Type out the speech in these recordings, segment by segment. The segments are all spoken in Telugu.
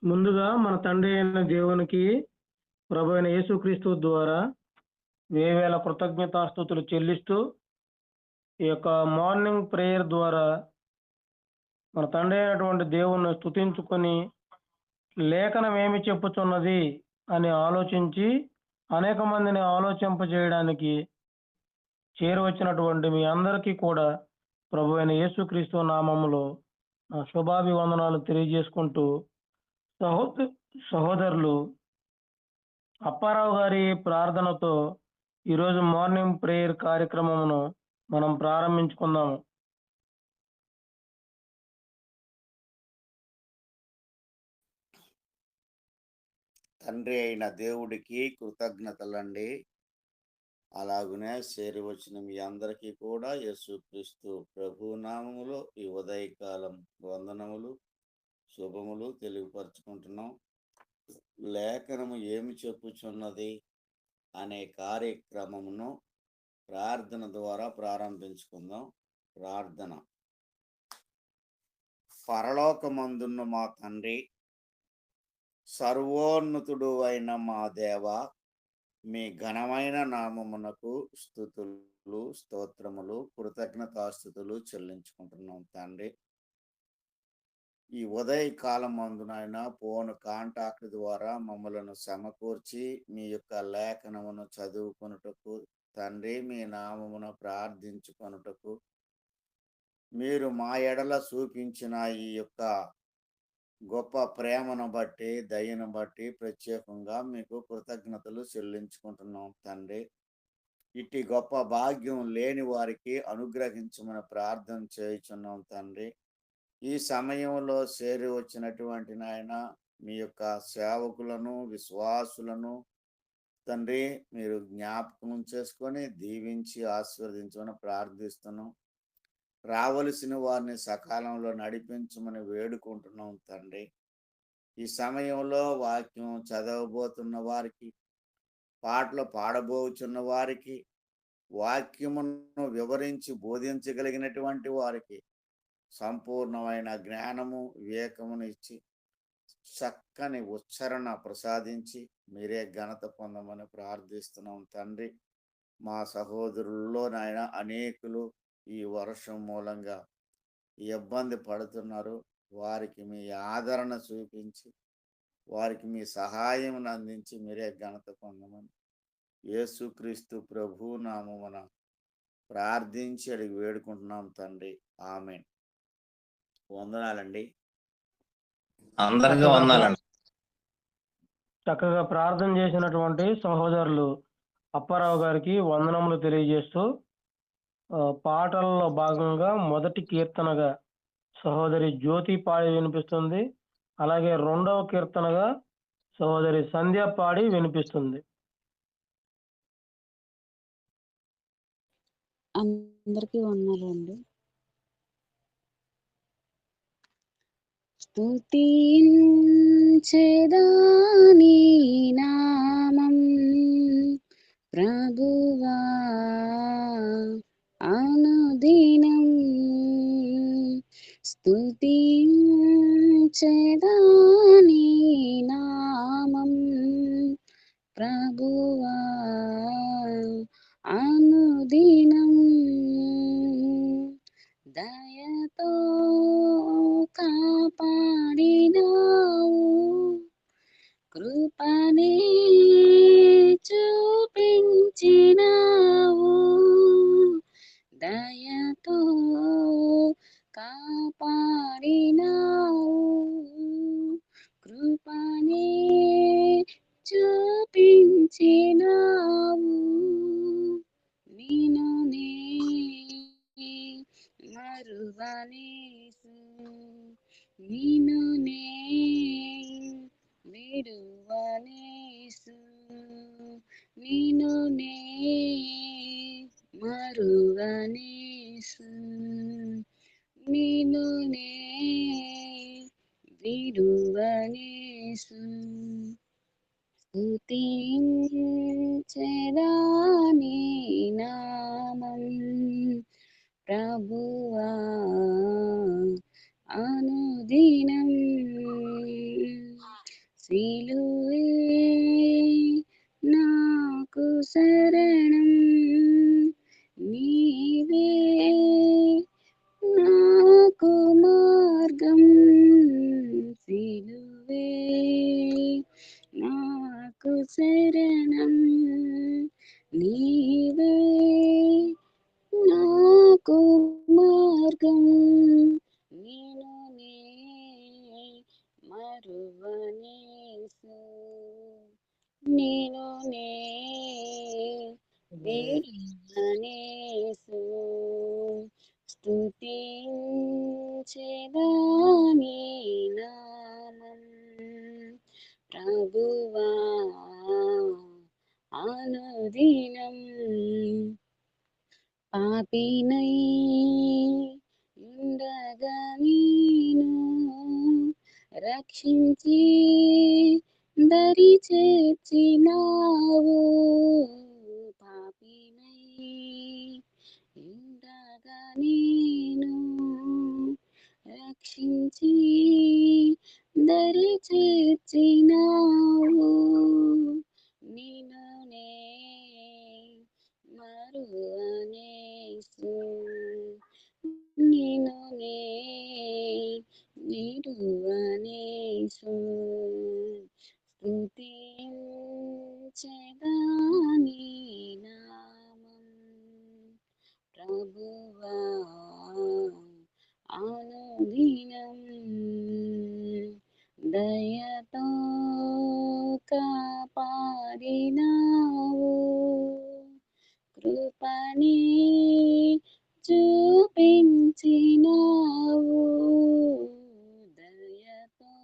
ముందుగా మన తండ్రి అయిన దేవునికి ప్రభు అయిన యేసుక్రీస్తు ద్వారా వేవేల కృతజ్ఞతాస్తుతులు చెల్లిస్తూ ఈ యొక్క మార్నింగ్ ప్రేయర్ ద్వారా మన తండ్రి అయినటువంటి దేవుణ్ణి స్తుతించుకొని లేఖనం ఏమి చెప్పుచున్నది అని ఆలోచించి అనేక మందిని ఆలోచింపజేయడానికి చేరువచ్చినటువంటి మీ అందరికీ కూడా ప్రభు అయిన యేసుక్రీస్తు నామములో నా శుభాభివందనాలు తెలియజేసుకుంటూ సహోదరులు అప్పారావు గారి ప్రార్థనతో ఈరోజు మార్నింగ్ ప్రేయర్ కార్యక్రమమును మనం ప్రారంభించుకుందాము. తండ్రి అయిన దేవుడికి కృతజ్ఞతలండి. అలాగునే చేరి వచ్చిన మీ అందరికీ కూడా యేసుక్రీస్తు ప్రభు నామములో ఈ ఉదయకాలం వందనములు శుభములు తెలియపరుచుకుంటున్నాం. లేఖనము ఏమి చెప్పుచున్నది అనే కార్యక్రమమును ప్రార్థన ద్వారా ప్రారంభించుకుందాం. ప్రార్థన. పరలోకమందున్న మా తండ్రి, సర్వోన్నతుడు అయిన మా దేవ, మీ ఘనమైన నామమునకు స్తుతులు స్తోత్రములు కృతజ్ఞతాస్తుతులు చెల్లించుకుంటున్నాం తండ్రి. ఈ ఉదయకాలం మందునైనా ఫోన్ కాంటాక్ట్ ద్వారా మమ్మలను సమకూర్చి మీ యొక్క లేఖనమును చదువుకొనుటకు తండ్రి, మీ నామమును ప్రార్థించుకొనుటకు మీరు మా ఎడల చూపించిన ఈ యొక్క గొప్ప ప్రేమను బట్టి దయను బట్టి ప్రత్యేకంగా మీకు కృతజ్ఞతలు చెల్లించుకుంటున్నాం తండ్రి. ఇట్టి గొప్ప భాగ్యం లేని వారికి అనుగ్రహించమని ప్రార్థన చేయుచున్నాం తండ్రి. ఈ సమయంలో చేరి వచ్చినటువంటి నాయన మీ యొక్క సేవకులను విశ్వాసులను తండ్రి మీరు జ్ఞాపకం చేసుకొని దీవించి ఆశీర్వదించమని ప్రార్థిస్తున్నాం. రావలసిన వారిని సకాలంలో నడిపించమని వేడుకుంటున్నాం తండ్రి. ఈ సమయంలో వాక్యం చదవబోతున్న వారికి, పాటలు పాడబోచున్న వారికి, వాక్యమును వివరించి బోధించగలిగినటువంటి వారికి సంపూర్ణమైన జ్ఞానము వివేకమును ఇచ్చి చక్కని ఉచ్చారణ ప్రసాదించి మీరే ఘనత పొందమని ప్రార్థిస్తున్నాం తండ్రి. మా సహోదరుల్లో నాయన అనేకులు ఈ వర్షం మూలంగా ఇబ్బంది పడుతున్నారు. వారికి మీ ఆదరణ చూపించి వారికి మీ సహాయం అందించి మీరే ఘనత పొందమని యేసుక్రీస్తు ప్రభు నామమున ప్రార్థించి అడిగి వేడుకుంటున్నాం తండ్రి. ఆమేన్. వందనాలండి. అందరికీ వందనాలండి. చక్కగా ప్రార్థన చేసినటువంటి సహోదరులు అప్పారావు గారికి వందనములు తెలియజేస్తూ పాటలలో భాగంగా మొదటి కీర్తనగా సహోదరి జ్యోతి పాడి వినిపిస్తుంది. అలాగే రెండవ కీర్తనగా సహోదరి సంధ్య పాడి వినిపిస్తుంది. అందరికీ వందనాలండి. స్తుతించెదా నీ నామం ప్రభువా అనుదినం, స్తుతించెదా నీ నామం ప్రభువా అనుదినం. దయతో కాపాడినావు, కృపనే చూపించినావు. దయతో కాపాడినావు, కృపనే చూపించినావు. నిన్ను నే మరువనేసు, నిన్ను నే విడువనేసు, నిన్ను నే మరువనేసు, నిన్ను నే విడువనేసు. స్తుతించెదా నీ నామం ప్రభువా అనుదినం. సిలువే నాకు శరణం, నీవే నాకు మార్గం, సిలువే నాకు శరణం, నీవే నాకు మార్గం, నేను మరువనేసు, నేను వేడువనేసు, స్తుతించెదాని నామం, ప్రభువా అనుదినం, పాపినై ఉండగా నేను రక్షించి దరి చేర్చినావు, పాపినై ఉండగా నేను రక్షించి దరి చేర్చినావు, నిన్ను మరువనేసు, నిన్ను నిడువనేసు, స్తుతించెదాని నామం, ప్రభువా అనుదినం, దయతో కాపాడినావు, కృపని చూపించినావు, దయతో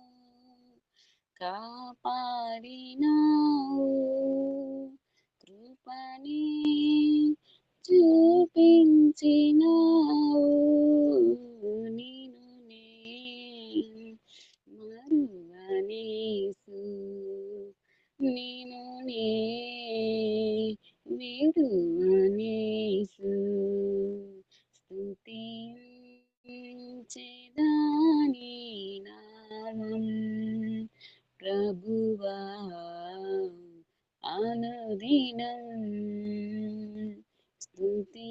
కాపాడినావు, కృపని చూపించినావు, నిన్ను మరువనేసు, నిన్ను వేడువనేసు, స్తుతించెదాని నామం, ప్రభువా అనుదినం, స్తుతించెదాని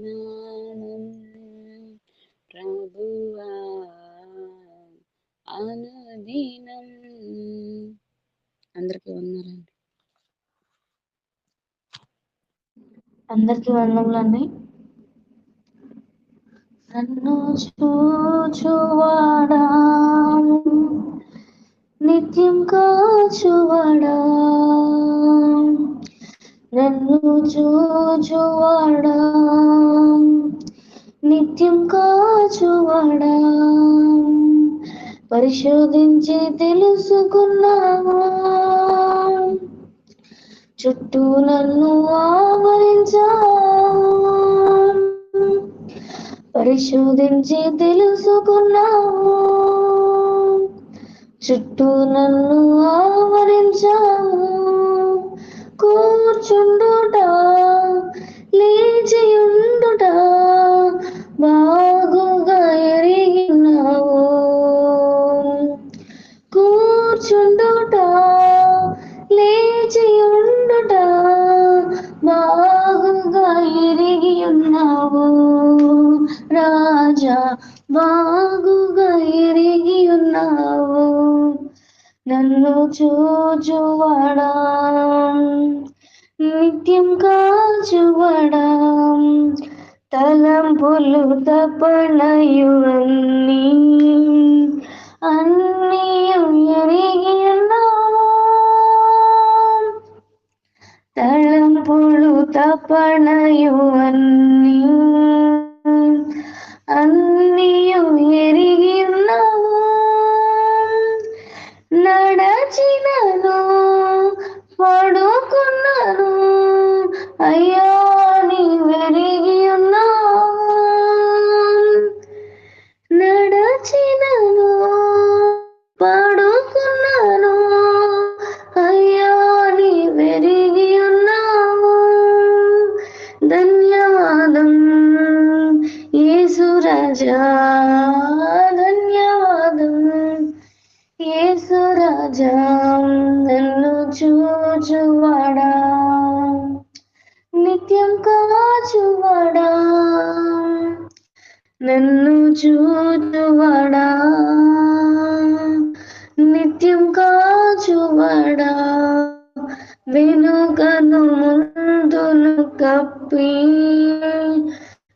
నామం, ప్రభువా అనుదినం. అందరికీ వందనాలండి. అందరికీ వందములండి. నన్ను చూచువాడా, నిత్యం కాచువాడా, నన్ను చూచువాడా, నిత్యం కాచువాడా, పరిశోధించి తెలుసుకున్నావా, చుట్టూ నన్ను ఆవరించావు, పరిశోధించి తెలుసుకున్నావు, చుట్టూ నన్ను ఆవరించావు, కూర్చుండుట లేచియుండుట బాగుగా ఎరిగినావు, కూర్చుండుట లేచియుండుట బాగుగా ఎరిగి ఉన్నావు, రాజా బాగుగా ఎరిగి ఉన్నావు, నన్ను చూచువాడా, నిత్యం కాచువాడా, తలంపులు తపనయు అన్నీ ఎరిగి ఉన్నావు, తలంపులు తపనయు అన్నీ ఎరిగి ఉన్నావు, నడచినను పడుకున్నాను అయ్యా నీవెరిగి ఉన్నావు, రాజా నన్ను చూచువాడా నిత్యం కాచువాడా నన్ను చూచువాడా నిత్యం కాచువాడా వెనుకను ముందును కప్పి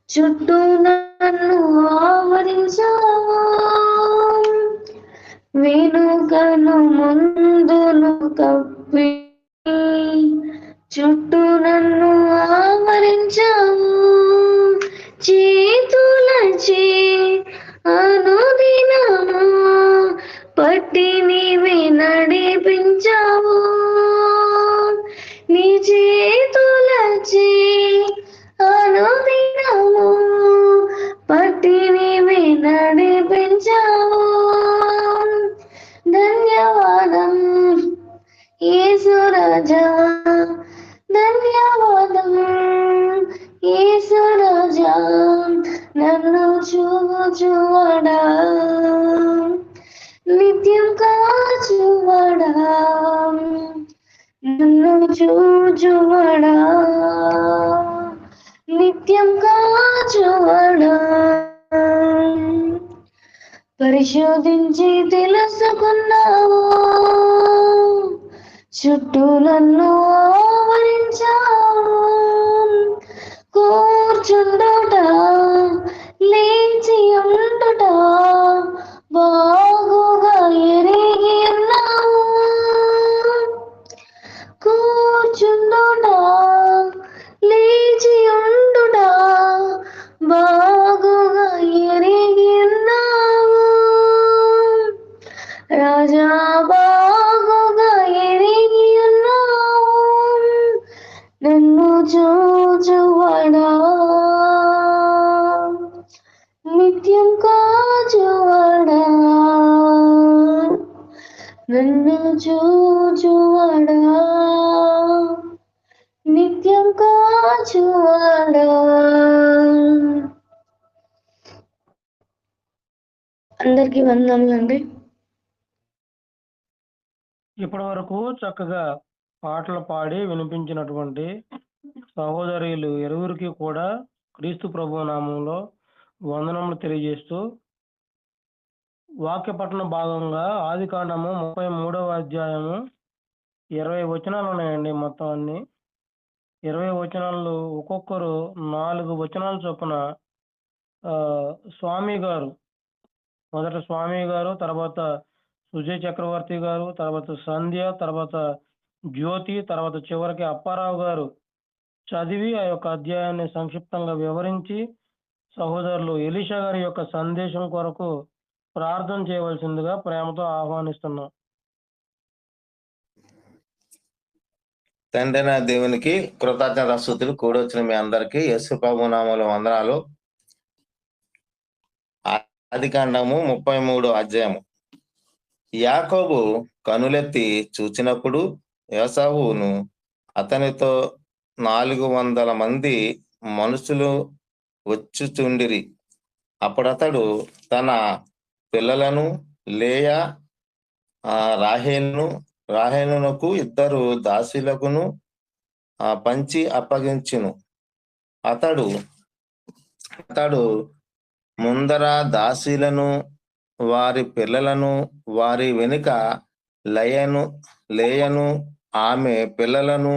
చుట్టూ నన్ను ఆవరించావా వెనుకను ముందును కప్పి చుట్టూ నన్ను ఆవరించావు చేతులచే అనుదినము పట్టి నీవే నడిపించావు నీ చేతులచే అనుదినము పట్టి నీవే నడిపించావు ధన్యవాదం యేసు రాజా ధన్యవాదం యేసు రాజా నన్ను చూచువాడా నిత్యం కాచువాడా నన్ను చూచువాడా నిత్యం కాచువాడా పరిశోధించి తెలుసుకున్నావు చుట్టూ నన్ను ఆవరించావు కూర్చుండుట లేచి ఉండుట బాగుగా ఎరిగి ఉన్నావు కూర్చుండుట లేచి ఉండుట బాగుగా ఎరిగి ఉన్నావు రాజా బాగుగా ఎరిగి ఉన్నావు నన్ను చూచువాడా నిత్యం కాచువాడా నన్ను చూచువాడా నిత్యం కాచువాడా అందరికీ వందనములండి. ఇప్పటి వరకు చక్కగా పాటలు పాడి వినిపించినటువంటి సహోదరులు ఇరువురికి కూడా క్రీస్తు ప్రభు నామంలో వందనములు తెలియజేస్తూ వాక్య పఠన భాగంగా ఆదికాండము 33వ అధ్యాయము 20 వచనాలు ఉన్నాయండి. మొత్తం అన్ని 20 వచనాలు ఒక్కొక్కరు 4 వచనాలు చొప్పున స్వామి గారు, మొదట స్వామి గారు, తర్వాత సుజయ్ చక్రవర్తి గారు, తర్వాత సంధ్య, తర్వాత జ్యోతి, తర్వాత చివరికి అప్పారావు గారు చదివి ఆ యొక్క అధ్యాయాన్ని సంక్షిప్తంగా వివరించి సహోదరులు ఎలీషా గారి యొక్క సందేశం కొరకు ప్రార్థన చేయవలసిందిగా ప్రేమతో ఆహ్వానిస్తున్నాం. తండ్రి దేవునికి కృతజ్ఞతాస్తుతులు కూడొచ్చిన మీ అందరికీ యేసు ప్రభు నామములో వందనాలు. ఆదికాండము 33వ అధ్యాయము. యాకోబు కనులెత్తి చూచినప్పుడు ఏశావును అతనితో 400 మంది మనుషులు వచ్చుచుండిరి. అప్పుడతడు తన పిల్లలను లేయా రాహేలునకు 2 దాసీలకును పంచి అప్పగించును. అతడు ముందర దాసీలను, వారి పిల్లలను, వారి వెనుక లేయను ఆమె పిల్లలను,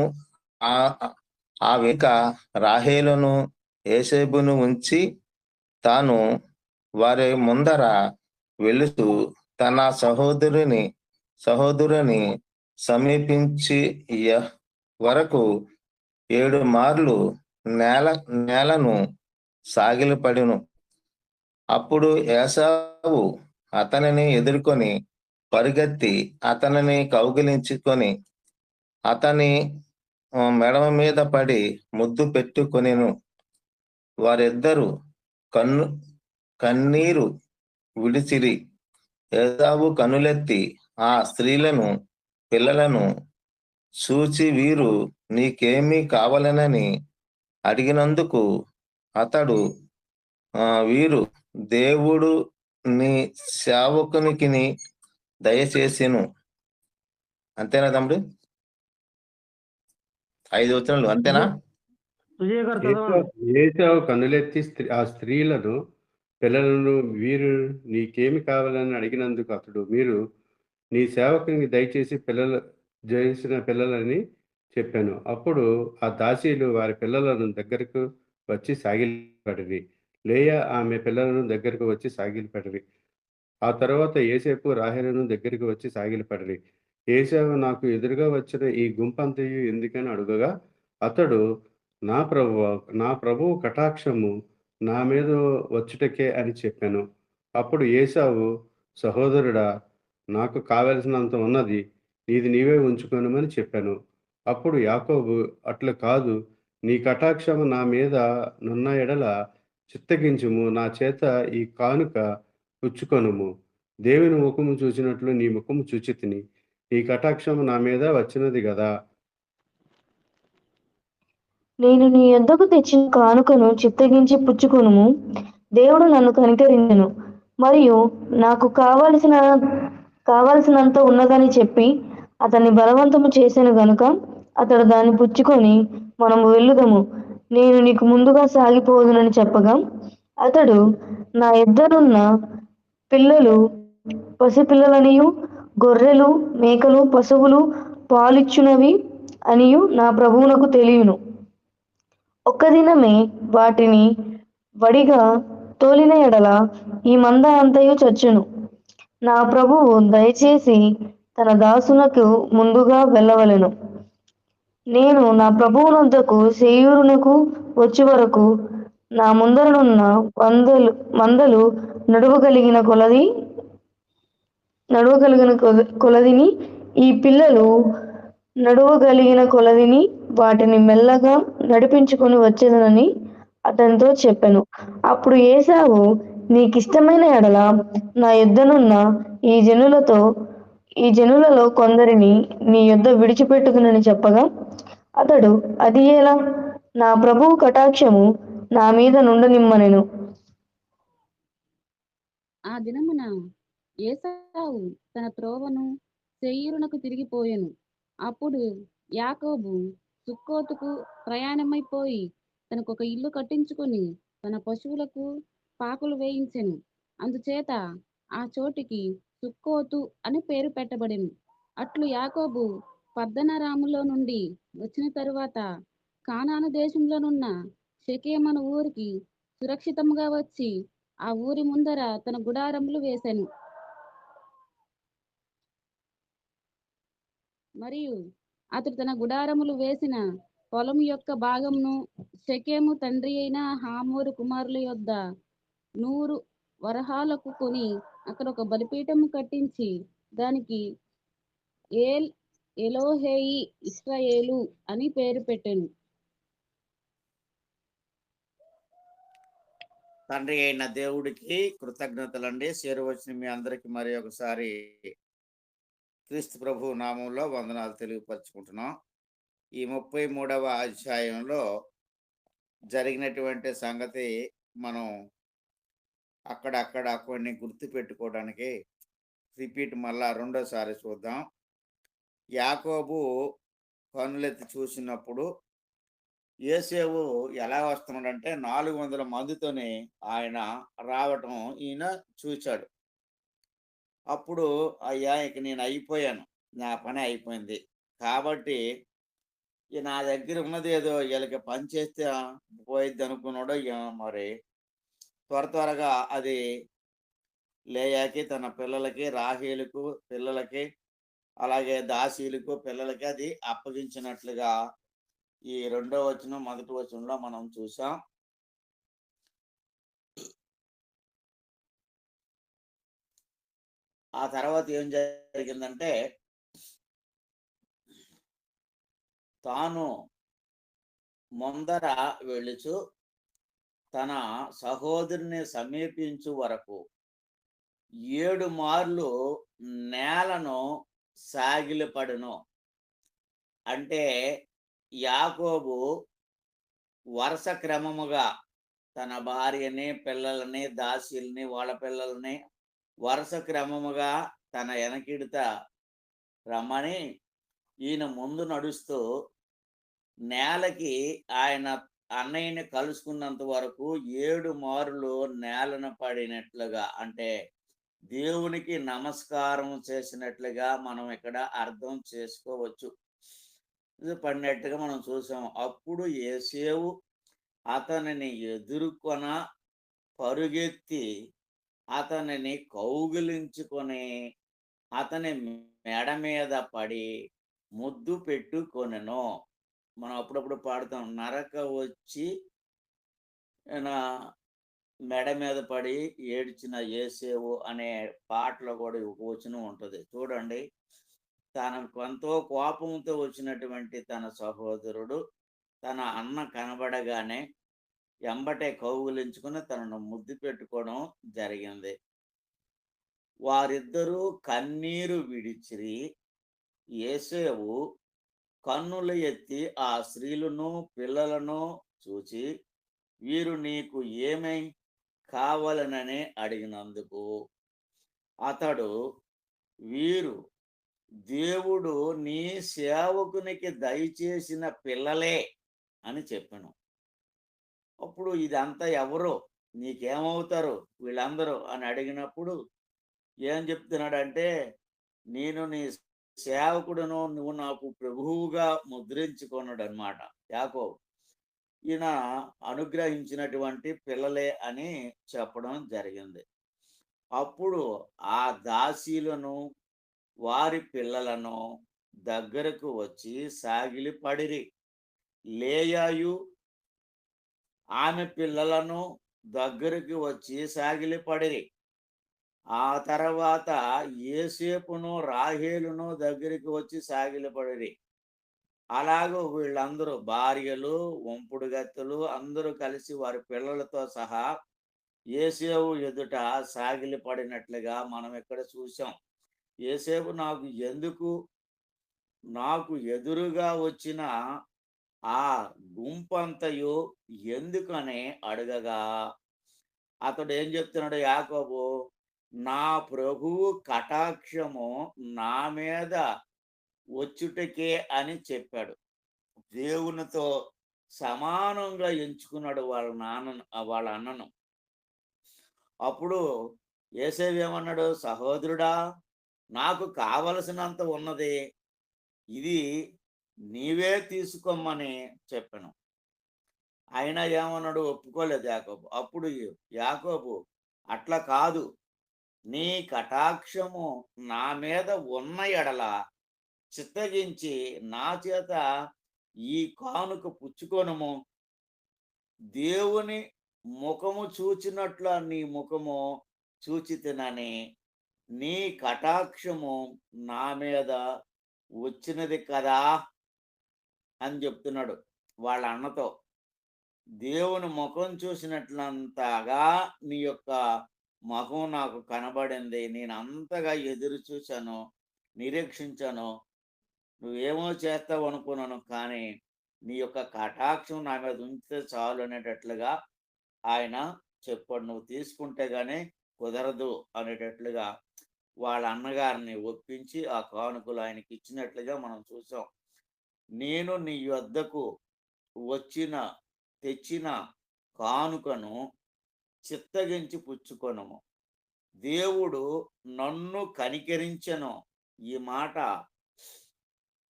ఆ వెనుక రాహేలును యోసేపును ఉంచి తాను వారి ముందర వెళుతూ తన సహోదరుని సమీపించి వరకు 7 మార్లు నేలను సాగిలపడిను. అప్పుడు ఏశావు అతనిని ఎదుర్కొని పరిగెత్తి అతనిని కౌగిలించుకొని అతని మెడమ మీద పడి ముద్దు పెట్టుకొనెను. వారిద్దరూ కన్నీరు విడిచిరి. ఏశావు కనులెత్తి ఆ స్త్రీలను, పిల్లలను చూచి వీరు నీకేమీ కావాలనని అడిగినందుకు అతడు వీరు దేవుడు నీ సేవకునికి దయచేసెను. అంతేనా తమ్ముడు? 5 వచనాలు అంతేనా? సుజయ్ గారు చదవండి. ఏసావు కన్నులెత్తి ఆ స్త్రీలను పిల్లలను వీరు నీకేమి కావాలని అడిగినందుకు అతడు మీరు నీ సేవకునికి దయచేసి జయించిన పిల్లలని చెప్పాను. అప్పుడు ఆ దాసీలు వారి పిల్లలను దగ్గరకు వచ్చి సాగిలపడిరి. లేయా ఆమె పిల్లలను దగ్గరకు వచ్చి సాగిలపడిరి. ఆ తర్వాత ఏసేపు రాహేలును దగ్గరికి వచ్చి సాగిలపడిరి. ఏశావు నాకు ఎదురుగా వచ్చిన ఈ గుంపంతయు ఎందుకని అడుగగా అతడు నా ప్రభువు కటాక్షము నా మీద వచ్చుటకే అని చెప్పాను. అప్పుడు ఏశావు సహోదరుడా నాకు కావలసినంత ఉన్నది, నీది నీవే ఉంచుకొనుమని చెప్పాను. అప్పుడు యాకోబు అట్లా కాదు, నీ కటాక్షము నా మీద నున్న ఎడల చిత్తగించుము, నా చేత ఈ కానుక పుచ్చుకొనుము. దేవుని ముఖము చూసినట్లు నీ ముఖము చూచితిని, నీ కటాక్షము నా మీద వచ్చినది గదా. నేను నీ యొద్దకు తెచ్చిన కానుకను చిత్తగించి పుచ్చుకొనుము. దేవుడు నన్ను కనికరించెను, మరియు నాకు కావలసినంత ఉన్నదని చెప్పి అతన్ని బలవంతము చేసెను గనుక అతడు దాన్ని పుచ్చుకొని మనము వెళ్ళుదము, నేను నీకు ముందుగా సాగిపోదునని చెప్పగా అతడు నా యొద్దనున్న పిల్లలు పసిపిల్లలనియు గొర్రెలు మేకలు పశువులు పాలిచ్చునవి అనియు నా ప్రభువునకు తెలియను. ఒక్క దినమే వాటిని వడిగా తోలిన ఎడల ఈ మంద అంతయు చచ్చును. నా ప్రభువు దయచేసి తన దాసునకు ముందుగా వెళ్ళవలెను. నేను నా ప్రభువునొద్దకు శేయూరునకు వచ్చి వరకు నా ముందరనున్న మందలు నడువగలిగిన కొలదిని ఈ పిల్లలు నడువగలిగిన కొలదిని వాటిని మెల్లగా నడిపించుకొని వచ్చేదనని అతనితో చెప్పెను. అప్పుడు ఏశావు నీకిష్టమైన ఎడల నా యొద్దనున్న ఈ జనులలో కొందరిని నీ యొద్ద విడిచిపెట్టుదునని చెప్పగా అతడు అది ఎలా, నా ప్రభువు కటాక్షము నా మీద నుండనిమ్మనెను. ఆ దినమున ఏశావు తన త్రోవను శేయీరునకు తిరిగిపోయెను. అప్పుడు యాకోబు సుక్కోతుకు ప్రయాణమైపోయి తనకొక ఇల్లు కట్టించుకొని తన పశువులకు పాకులు వేయించెను. అందుచేత ఆ చోటికి సుక్కోతు అని పేరు పెట్టబడెను. అట్లు యాకోబు పద్దనరాములో నుండి వచ్చిన తరువాత కానాను దేశంలోనున్న షెకెమను ఊరికి సురక్షితముగా వచ్చి ఆ ఊరి ముందర తన గుడారములు వేసెను. మరియు అతడు తన గుడారములు వేసిన పొలం యొక్క భాగమును షెకెము తండ్రి అయిన హామోరు కుమారుల యొద్ద 100 వరహాలకు కొని అక్కడ ఒక బలిపీఠము కట్టించి దానికి ఎలోహేయి ఇశ్రాయేలు అని పేరు పెట్టెను. తండ్రి అయిన దేవుడికి కృతజ్ఞతలండి. చేరువచ్చిన మీ అందరికి మరి ఒకసారి క్రీస్తు ప్రభు నామంలో వందనాలు తెలియపరచుకుంటున్నాం. ఈ 33వ అధ్యాయంలో జరిగినటువంటి సంగతి మనం అక్కడక్కడ కొన్ని గుర్తు పెట్టుకోవడానికి రిపీట్ మళ్ళా రెండోసారి చూద్దాం. యాకోబు కన్నులెత్తి చూసినప్పుడు యోసేపు ఎలా వస్తున్నాడంటే 400 మందితోని ఆయన రావటం ఈయన చూశాడు. అప్పుడు అయ్యా ఇక నేను అయిపోయాను, నా పని అయిపోయింది కాబట్టి నా దగ్గర ఉన్నది ఏదో వీళ్ళకి పని చేస్తే పోయిద్ది అనుకున్నాడో మరి త్వరగా అది లేయాకి తన పిల్లలకి రాహేలుకు పిల్లలకి అలాగే దాసీలకు పిల్లలకి అది అప్పగించినట్లుగా ఈ 2వ వచనం 1వ వచనంలో మనం చూసాం. ఆ తర్వాత ఏం జరిగిందంటే తాను ముందర వెళ్ళుచు తన సహోదరుని సమీపించు వరకు 7 మార్లు నేలను సాగిలపడును. అంటే యాకోబు వరుస క్రమముగా తన భార్యని పిల్లలని దాసీల్ని వాళ్ళ పిల్లల్ని వరుస క్రమముగా తన వెనకిడిత రమ్మని ఈయన ముందు నడుస్తూ నేలకి ఆయన అన్నయ్యని కలుసుకున్నంత వరకు 7 మారులు నేలన పడినట్లుగా, అంటే దేవునికి నమస్కారం చేసినట్లుగా మనం ఇక్కడ అర్థం చేసుకోవచ్చు. ఇది పడినట్టుగా మనం చూసాం. అప్పుడు యేసేవు అతనిని ఎదుర్కొన పరుగెత్తి అతనిని కౌగిలించుకొని అతని మెడ మీద పడి ముద్దు పెట్టుకొనెను. మనం అప్పుడప్పుడు పాడుతాం, నరక వచ్చి నా మెడ మీద పడి ఏడ్చిన యేసేవు అనే పాటలో కూడా ఒక వచనం ఉంటుంది. చూడండి, తనకు ఎంతో కోపంతో వచ్చినటువంటి తన సహోదరుడు తన అన్న కనబడగానే ఎంబటే కౌగులించుకుని తనను ముద్దు పెట్టుకోవడం జరిగింది. వారిద్దరూ కన్నీరు విడిచిరి. యేసేవు కన్నులు ఎత్తి ఆ స్త్రీలను పిల్లలను చూచి, వీరు నీకు ఏమై కావాలనని అడిగినందుకు అతడు, వీరు దేవుడు నీ సేవకునికి దయచేసిన పిల్లలే అని చెప్పాను. అప్పుడు ఇదంతా ఎవరో, నీకేమవుతారు వీళ్ళందరూ అని అడిగినప్పుడు ఏం చెప్తున్నాడంటే, నేను నీ సేవకుడును, నువ్వు నాకు ప్రభువుగా ముద్రించుకున్నాడు అనమాట యాకోబు. ఈయన అనుగ్రహించినటువంటి పిల్లలే అని చెప్పడం జరిగింది. అప్పుడు ఆ దాసీలను వారి పిల్లలను దగ్గరకు వచ్చి సాగిలి పడిరి. లేయాయు ఆమె పిల్లలను దగ్గరికి వచ్చి సాగిలి పడిరి. ఆ తర్వాత యేసేపును రాహేలును దగ్గరికి వచ్చి సాగిలపడిరి. అలాగూ వీళ్ళందరూ భార్యలు, వంపుడు గత్తెలు అందరూ కలిసి వారి పిల్లలతో సహా యేసేపు ఎదుట సాగిలి పడినట్లుగా మనం ఇక్కడ చూసాం. యేసేపు నాకు ఎదురుగా వచ్చిన ఆ గుంపంతయు ఎందుకని అడగగా అతడు ఏం చెప్తున్నాడు, యాకోబు, నా ప్రభువు కటాక్షము నా మీద వచ్చుటకే అని చెప్పాడు. దేవునితో సమానంగా ఎంచుకున్నాడు వాళ్ళ అన్నను. అప్పుడు యేసేపు ఏమన్నాడు, సహోదరుడా, నాకు కావలసినంత ఉన్నది, ఇది నీవే తీసుకోమని చెప్పాను. అయినా ఏమన్నాడు, ఒప్పుకోలేదు యాకోబు. అప్పుడు యాకోబు, అట్లా కాదు, నీ కటాక్షము నా మీద ఉన్న ఎడల చిత్తగించి నా చేత ఈ కానుక పుచ్చుకొనుము. దేవుని ముఖము చూచినట్లు నీ ముఖము చూచితినని నీ కటాక్షము నా మీద వచ్చినది కదా అని చెప్తున్నాడు వాళ్ళ అన్నతో. దేవుని ముఖం చూసినట్లంతగా నీ యొక్క ముఖం నాకు కనబడింది. నేను అంతగా ఎదురు చూశాను, నిరీక్షించాను. నువ్వేమో చేస్తావు అనుకున్నాను, కానీ నీ యొక్క కటాక్షం నా మీద ఉంచితే చాలు అనేటట్లుగా ఆయన చెప్పాడు. నువ్వు తీసుకుంటే గానీ కుదరదు అనేటట్లుగా వాళ్ళ అన్నగారిని ఒప్పించి ఆ కానుకలు ఆయనకి ఇచ్చినట్లుగా మనం చూసాం. నేను నీ వద్దకు తెచ్చిన కానుకను చిత్తగించి పుచ్చుకొనుము. దేవుడు నన్ను కనికరించెను. ఈ మాట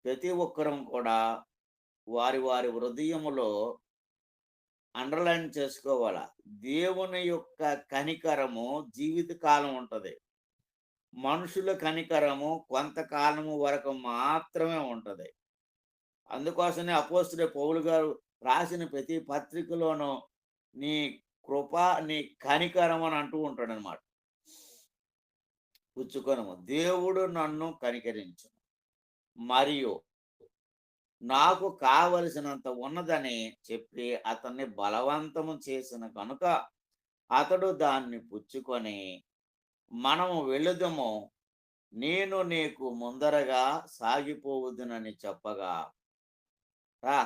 ప్రతి ఒక్కరం కూడా వారి వారి హృదయములో అండర్లైన్ చేసుకోవాలా. దేవుని యొక్క కనికరము జీవితకాలం ఉంటుంది. మనుషుల కనికరము కొంతకాలము వరకు మాత్రమే ఉంటుంది. అందుకోసమే అపోస్తలుడైన పౌలు గారు రాసిన ప్రతి పత్రికలోనూ నీ కృప, నీ కనికరం అని అంటూ ఉంటాడు అనమాట. పుచ్చుకొనుము. దేవుడు నన్ను కనికరించు, మరియు నాకు కావలసినంత ఉన్నదని చెప్పి అతన్ని బలవంతము చేసిన కనుక అతడు దాన్ని పుచ్చుకొని, మనము వెళుదము, నేను నీకు ముందరగా సాగిపోవద్దునని చెప్పగా, రా,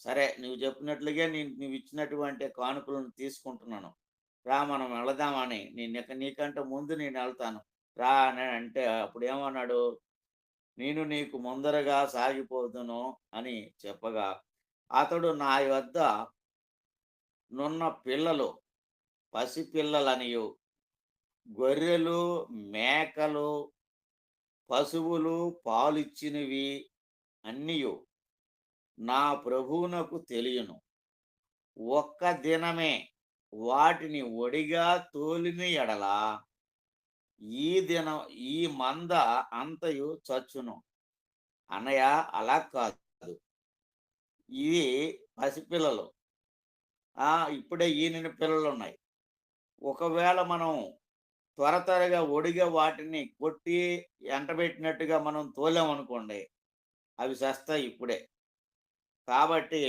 సరే, నువ్వు చెప్పినట్లుగా నువ్వు ఇచ్చినటువంటి కానుకలను తీసుకుంటున్నాను, రా మనం వెళదామని, నీకంటే ముందు నేను వెళ్తాను రా అని అంటే, అప్పుడు ఏమన్నాడు, నేను నీకు ముందరగా సాగిపోదును అని చెప్పగా, అతడు నా యొద్ద నున్న పిల్లలు పసిపిల్లలనియు, గొర్రెలు, మేకలు, పశువులు పాలిచ్చినవి అన్నియు నా ప్రభువునకు తెలియను. ఒక్క దినమే వాటిని ఒడిగా తోలిన ఎడల ఈ మంద అంతయు చచ్చును. అన్నయ్య, అలా కాదు, ఇవి పసిపిల్లలు, ఇప్పుడే ఈనిన పిల్లలు ఉన్నాయి. ఒకవేళ మనం త్వరగా ఒడిగా వాటిని కొట్టి ఎంటబెట్టినట్టుగా మనం తోలామనుకోండి, అవి చస్తాయి ఇప్పుడే. కాబట్టి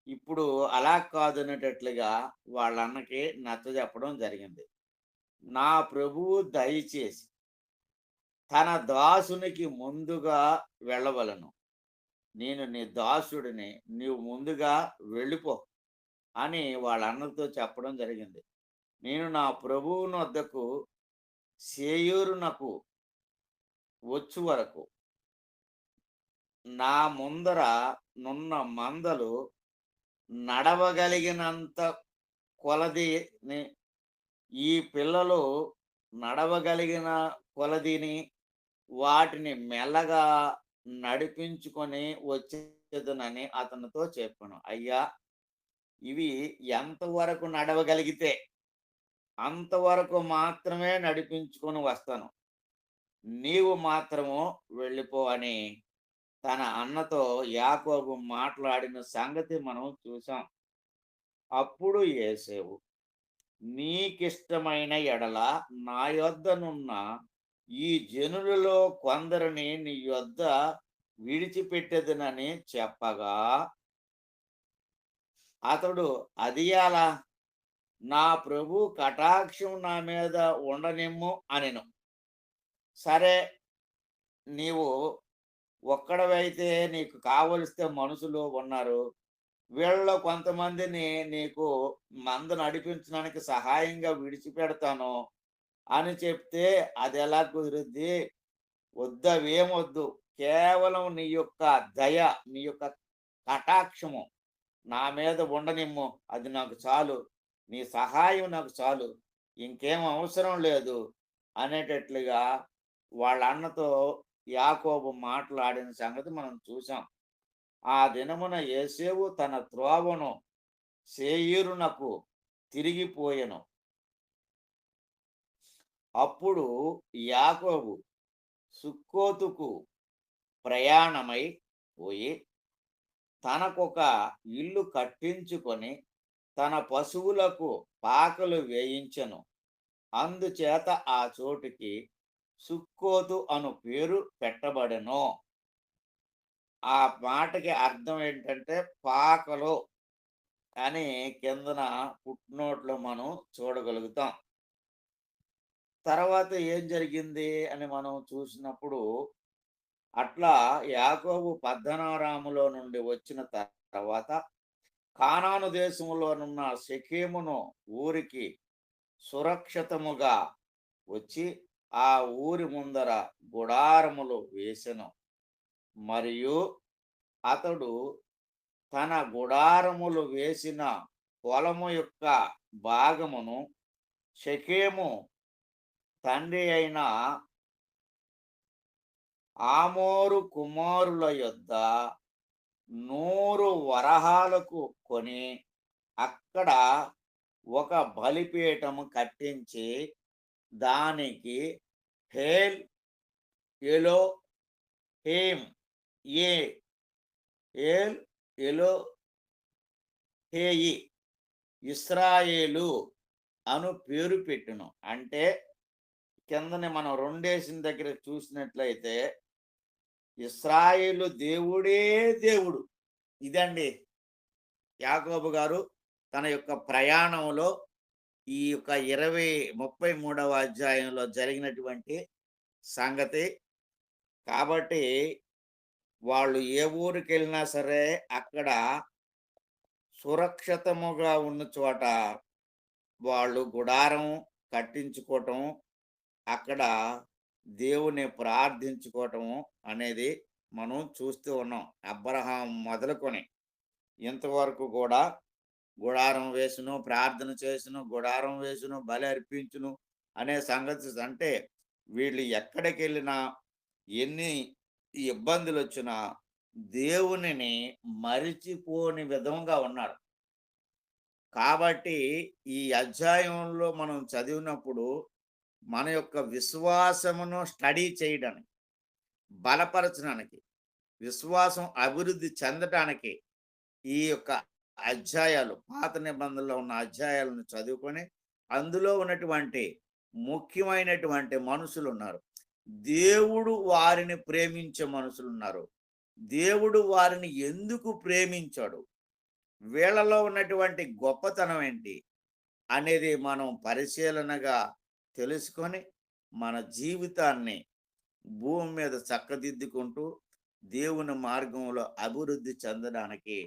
ఇప్పుడు అలా కాదు అనేటట్లుగా వాళ్ళ అన్నకి నచ్చజెప్పడం జరిగింది. నా ప్రభువు దయచేసి తన దాసునికి ముందుగా వెళ్ళవలను. నేను నీ దాసుడిని, నీవు ముందుగా వెళ్ళిపో అని వాళ్ళ అన్నతో చెప్పడం జరిగింది. నేను నా ప్రభువుని వద్దకు సేయూరునకు వచ్చు వరకు నా ముందర నున్న మందలు నడవగలిగినంత కొలదిని, ఈ పిల్లలు నడవగలిగిన కొలదిని వాటిని మెల్లగా నడిపించుకొని వచ్చేదనని అతనితో చెప్పాను. అయ్యా, ఇవి ఎంతవరకు నడవగలిగితే అంతవరకు మాత్రమే నడిపించుకొని వస్తాను, నీవు మాత్రము వెళ్ళిపో అని తన అన్నతో యాకోబు మాట్లాడిన సంగతి మనం చూసాం. అప్పుడు యేసేవు, నీకిష్టమైన ఎడల నా యొద్దనున్న ఈ జనులలో కొందరిని నీ యొద్ద విడిచిపెట్టేదనని చెప్పగా, అతడు అది ఎలా, నా ప్రభు కటాక్షం నా మీద ఉండనిమ్ము అనెను. సరే, నీవు ఒక్కడవైతే నీకు కావలిస్తే మనుషులు ఉన్నారు, వీళ్ళలో కొంతమందిని నీకు మంద నడిపించడానికి సహాయంగా విడిచిపెడతాను అని చెప్తే అది ఎలా కుదురుద్ది? వద్దవేమొద్దు, కేవలం నీ యొక్క దయ, నీ యొక్క కటాక్షము నా మీద ఉండనిమ్ము, అది నాకు చాలు, నీ సహాయం నాకు చాలు, ఇంకేం అవసరం లేదు అనేటట్లుగా వాళ్ళ అన్నతో యాకోబు మాట్లాడిన సంగతి మనం చూసాం. ఆ దినమున యేసేవు తన త్రోవను సేయీరునకు తిరిగిపోయెను. అప్పుడు యాకోబు సుక్కోతుకు ప్రయాణమై పోయి తనకొక ఇల్లు కట్టించుకొని తన పశువులకు పాకలు వేయించెను. అందుచేత ఆ చోటుకి సుక్కోతు అను పేరు పెట్టబడెను. ఆ మాటకి అర్థం ఏంటంటే పాకలు అని కిందన ఫుట్నోట్లో మనం చూడగలుగుతాం. తర్వాత ఏం జరిగింది అని మనం చూసినప్పుడు, అట్లా యాకోబు పద్దనారాములో నుండి వచ్చిన తర్వాత కానాను దేశంలోనున్న షెకెమును ఊరికి సురక్షితముగా వచ్చి ఆ ఊరి ముందర గుడారములు వేసెను. మరియు అతడు తన గుడారములు వేసిన పొలము యొక్క భాగమును షెకెము తండ్రి అయిన ఆమోరు కుమారుల యొద్ద 100 వరహాలకు కొని అక్కడ ఒక బలిపీఠము కట్టించి దానికి హేల్ ఎలోహేమ్ ఎలోహేయి ఇశ్రాయేలు అను పేరు పెట్టును. అంటే కిందని మనం 2 దగ్గర చూసినట్లయితే ఇశ్రాయేలు దేవుడే దేవుడు. ఇదండి యాకోబు గారు తన యొక్క ప్రయాణంలో ఈ యొక్క 33వ అధ్యాయంలో జరిగినటువంటి సంగతి. కాబట్టి వాళ్ళు ఏ ఊరికి వెళ్ళినా సరే అక్కడ సురక్షితముగా ఉన్న చోట వాళ్ళు గుడారం కట్టించుకోవటం, అక్కడ దేవుని ప్రార్థించుకోవటము అనేది మనం చూస్తూ ఉన్నాం. అబ్రహాం మొదలుకొని ఇంతవరకు కూడా గుడారం వేసును, ప్రార్థన చేసును, గుడారం వేసును, బలి అర్పించును అనే సంగతి. అంటే వీళ్ళు ఎక్కడికి వెళ్ళినా ఎన్ని ఇబ్బందులు వచ్చినా దేవునిని మరిచిపోని విధంగా ఉన్నారు. కాబట్టి ఈ అధ్యాయంలో మనం చదివినప్పుడు మన యొక్క విశ్వాసమును స్టడీ చేయడానికి, బలపరచడానికి, విశ్వాసం అభివృద్ధి చెందటానికి ఈ యొక్క అధ్యాయాలు, పాత నిబంధనలో ఉన్న అధ్యాయాలను చదువుకొని అందులో ఉన్నటువంటి ముఖ్యమైనటువంటి మనుషులు ఉన్నారు. దేవుడు వారిని ప్రేమించే మనుషులు ఉన్నారు. దేవుడు వారిని ఎందుకు ప్రేమించాడు, వీళ్ళలో ఉన్నటువంటి గొప్పతనం ఏంటి అనేది మనం పరిశీలనగా తెలుసుకొని మన జీవితాన్ని భూమి మీద చక్కదిద్దుకుంటూ దేవుని మార్గంలో అభివృద్ధి చెందడానికి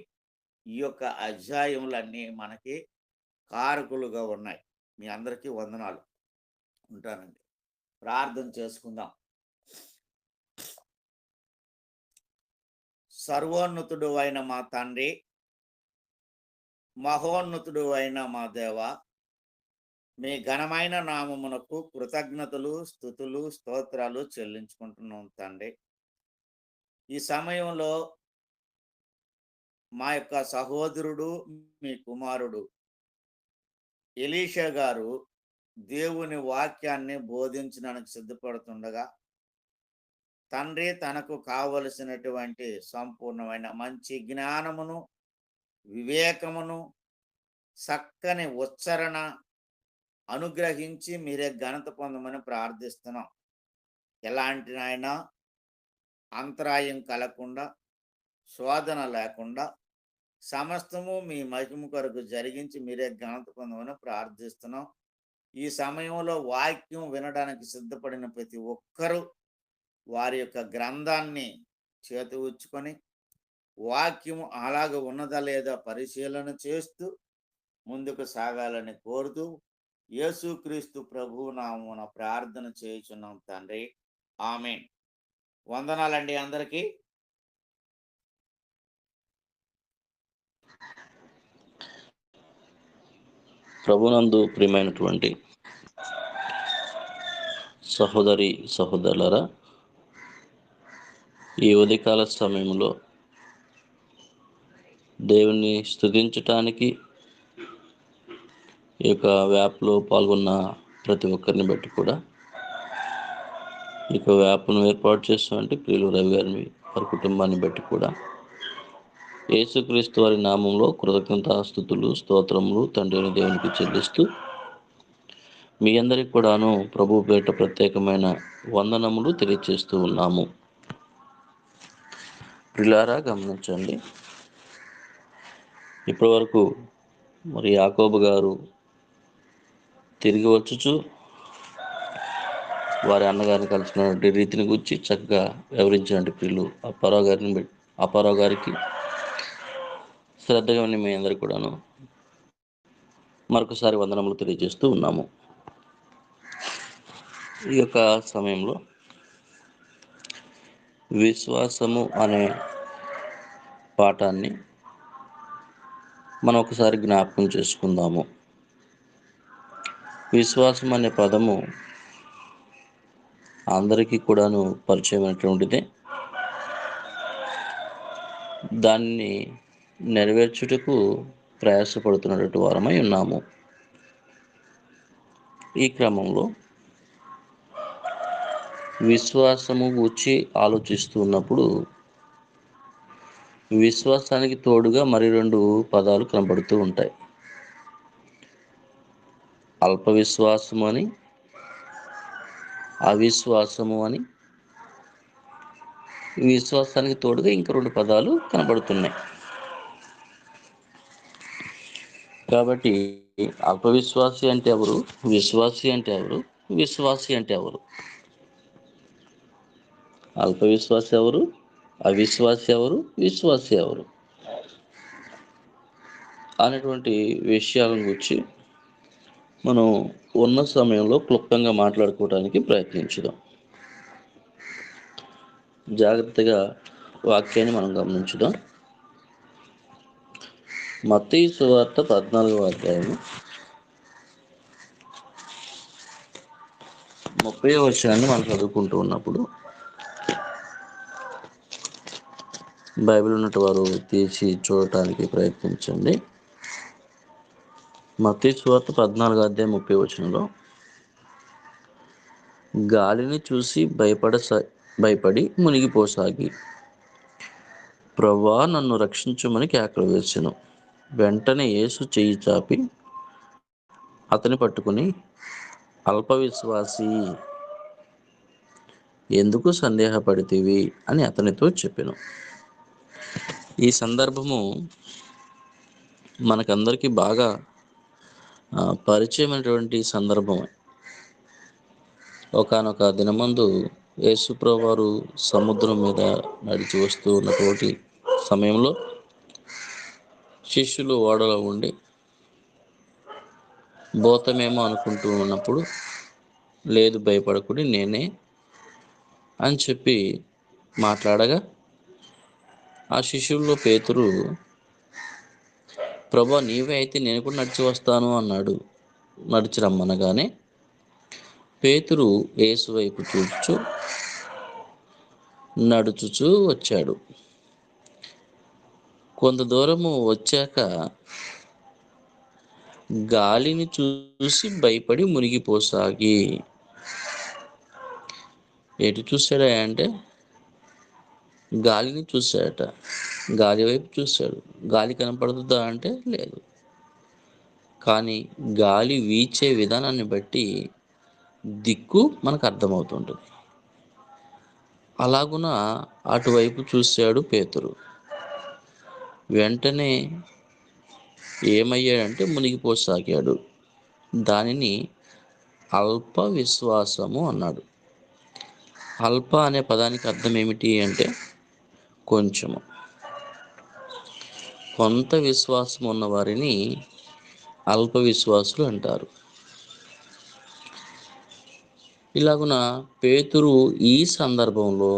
ఈ యొక్క అధ్యాయములన్నీ మనకి కారకులుగా ఉన్నాయి. మీ అందరికీ వందనాలు. ఉంటానండి. ప్రార్థన చేసుకుందాం. సర్వోన్నతుడు అయిన మా తండ్రి, మహోన్నతుడు అయిన మా దేవ, మీ ఘనమైన నామమునకు కృతజ్ఞతలు, స్తుతులు, స్తోత్రాలు చెల్లించుకుంటున్నాం తండ్రి. ఈ సమయంలో మా యొక్క సహోదరుడు, మీ కుమారుడు ఎలీషా గారు దేవుని వాక్యాన్ని బోధించడానికి సిద్ధపడుతుండగా తండ్రి తనకు కావలసినటువంటి సంపూర్ణమైన మంచి జ్ఞానమును, వివేకమును, చక్కని ఉచ్చారణ అనుగ్రహించి మీరే ఘనత పొందమని ప్రార్థిస్తున్నాం. ఎలాంటి నాయనా అంతరాయం కలగకుండా, శోధన లేకుండా సమస్తము మీ మహిమ కొరకు జరిగించి మీరే ఘనత పొందమని ప్రార్థిస్తున్నాం. ఈ సమయంలో వాక్యం వినడానికి సిద్ధపడిన ప్రతి ఒక్కరూ వారి యొక్క గ్రంథాన్ని చేతి ఉంచుకొని వాక్యము అలాగ ఉన్నదా లేదా పరిశీలన చేస్తూ ముందుకు సాగాలని కోరుతూ యేసుక్రీస్తు ప్రభువు నామమున ప్రార్థన చేయుచున్నాం తండ్రి. ఆమేన్. వందనాలండి అందరికీ. ప్రభునందు ప్రియమైనటువంటి సహోదరి సహోదరులారా, ఈ ఉదయకాల సమయంలో దేవుని స్తుతించటానికి ఈ యొక్క వ్యాప్లో పాల్గొన్న ప్రతి ఒక్కరిని బట్టి కూడా, ఈ యొక్క వ్యాప్ను ఏర్పాటు చేస్తున్నటువంటి ప్రియులు రవి గారిని, వారి కుటుంబాన్ని బట్టి కూడా యేసుక్రీస్తు వారి నామంలో కృతజ్ఞతాస్తుతులు, స్తోత్రములు తండ్రి దేవునికి చెల్లిస్తూ మీ అందరికి కూడాను ప్రభు పేరిట ప్రత్యేకమైన వందనములు తెలియజేస్తూ ఉన్నాము. ప్రియులారా గమనించండి, ఇప్పటి వరకు మరి యాకోబు గారు తిరిగి వచ్చుచు వారి అన్నగారిని కలిసినటువంటి రీతిని గురించి చక్కగా వివరించినటువంటి ప్రియులు అప్పారావు గారికి శ్రద్ధగా ఉన్న మీ అందరికి కూడాను మరొకసారి వందనములు తెలియజేస్తూ ఉన్నాము. ఈ యొక్క సమయంలో విశ్వాసము అనే పాఠాన్ని మనం ఒకసారి జ్ఞాపకం చేసుకుందాము. విశ్వాసం అనే పదము అందరికీ కూడాను పరిచయమైనటువంటిదే. దాన్ని నెరవేర్చుటకు ప్రయాసపడుతున్నటువంటి వారమై ఉన్నాము. ఈ క్రమంలో విశ్వాసము గురించి ఆలోచిస్తూ ఉన్నప్పుడు విశ్వాసానికి తోడుగా మరి 2 పదాలు కనబడుతూ ఉంటాయి. అల్ప విశ్వాసము అని, అవిశ్వాసము అని. విశ్వాసానికి తోడుగా ఇంకా 2 పదాలు కనబడుతున్నాయి. కాబట్టి అల్పవిశ్వాసి అంటే ఎవరు, విశ్వాసి అంటే ఎవరు, విశ్వాసి అంటే ఎవరు? అల్పవిశ్వాసి ఎవరు, అవిశ్వాసి ఎవరు, విశ్వాసి ఎవరు అనేటువంటి విషయాల గురించి మనం ఉన్న సమయంలో క్లుప్తంగా మాట్లాడుకోవడానికి ప్రయత్నించుదాం. జాగ్రత్తగా వాక్యాన్ని మనం గమనించుదాం. మత్తయి సువార్త 14వ అధ్యాయము 30వ వచనాన్ని మనం చదువుకుంటూ ఉన్నప్పుడు బైబిల్ ఉన్నట్టు వారు తీసి చూడటానికి ప్రయత్నించండి. మత్తయి సువార్త 14వ అధ్యాయం 30వ వచనంలో, గాలిని చూసి భయపడి మునిగిపోసాగి, ప్రభువా నన్ను రక్షించుమని కేకలు వేసెను. వెంటనే యేసు చెయ్యి చాపి అతని పట్టుకుని, అల్ప విశ్వాసి, ఎందుకు సందేహపడితివి అని అతనితో చెప్పెను. ఈ సందర్భము మనకందరికీ బాగా పరిచయమైనటువంటి సందర్భం. ఒకానొక దినమందు యేసుప్రభువు వారు సముద్రం మీద నడిచి వస్తూ ఉన్నటువంటి సమయంలో శిష్యులు ఓడలో ఉండి భూతమేమో అనుకుంటూ ఉన్నప్పుడు, లేదు భయపడకుడి నేనే అని చెప్పి మాట్లాడగా, ఆ శిష్యుల్లో పేతురు, ప్రభువా నీవే అయితే నేను కూడా నడిచి వస్తాను అన్నాడు. నడిచి రమ్మనగానే పేతురు యేసు వైపు చూచుచు నడుచుచూ వచ్చాడు. కొంత దూరము వచ్చాక గాలిని చూసి భయపడి మునిగిపోసాగి. ఎటు చూశాడా అంటే గాలిని చూశాడట. గాలి వైపు చూశాడు. గాలి కనపడుతుందా అంటే లేదు. కానీ గాలి వీచే విధానాన్ని బట్టి దిక్కు మనకు అర్థమవుతుంటుంది. అలాగున అటువైపు చూశాడు పేతురు. వెంటనే ఏమయ్యాడంటే మునిగిపోసాగాడు. దానిని అల్ప విశ్వాసము అన్నాడు. అల్ప అనే పదానికి అర్థం ఏమిటి అంటే కొంచెము. కొంత విశ్వాసం ఉన్న వారిని అల్ప విశ్వాసులు అంటారు. ఇలాగున పేతురు ఈ సందర్భంలో,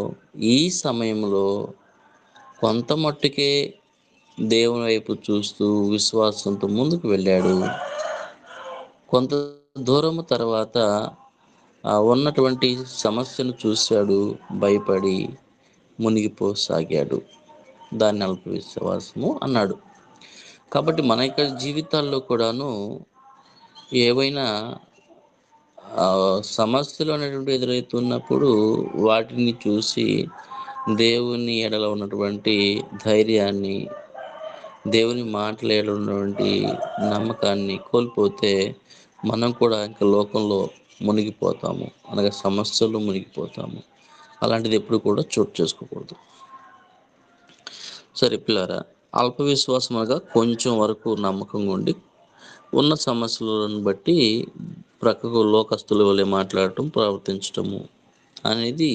ఈ సమయంలో కొంత మట్టుకే దేవుని వైపు చూస్తూ విశ్వాసంతో ముందుకు వెళ్ళాడు. కొంత దూరము తర్వాత ఉన్నటువంటి సమస్యను చూశాడు, భయపడి మునిగిపోసాగాడు. దాన్ని అల్ప విశ్వాసము అన్నాడు. కాబట్టి మన యొక్క జీవితాల్లో కూడాను ఏవైనా సమస్యలు అనేటువంటి ఎదురవుతున్నప్పుడు వాటిని చూసి దేవుని ఎడల ఉన్నటువంటి ధైర్యాన్ని, దేవుని మాటల ఎడల ఉన్నటువంటి నమ్మకాన్ని కోల్పోతే మనం కూడా ఇంకా లోకంలో మునిగిపోతాము, అనగా సమస్యలు మునిగిపోతాము. అలాంటిది ఎప్పుడు కూడా చోటు చేసుకోకూడదు. సరే పిల్లారా, అల్ప విశ్వాసం అనగా కొంచెం వరకు నమ్మకంగా ఉండి ఉన్న సమస్యలను బట్టి ప్రక్కకు లోకస్తుల వల్లే మాట్లాడటం, ప్రవర్తించటము అనేది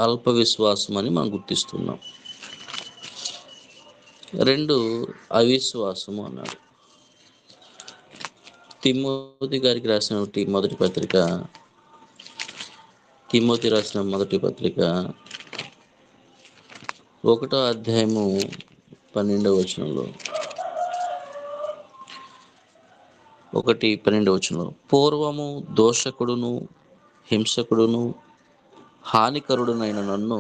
అల్ప విశ్వాసం అని మనం గుర్తిస్తున్నాం. 2 అవిశ్వాసము అన్నాడు. తిమోతి గారికి రాసిన మొదటి పత్రిక, తిమోతి రాసిన మొదటి పత్రిక 1వ అధ్యాయము 12వ వచనంలో, 1:12 వచనంలో, పూర్వము దోషకుడును హింసకుడును హానికరుడునైన నన్ను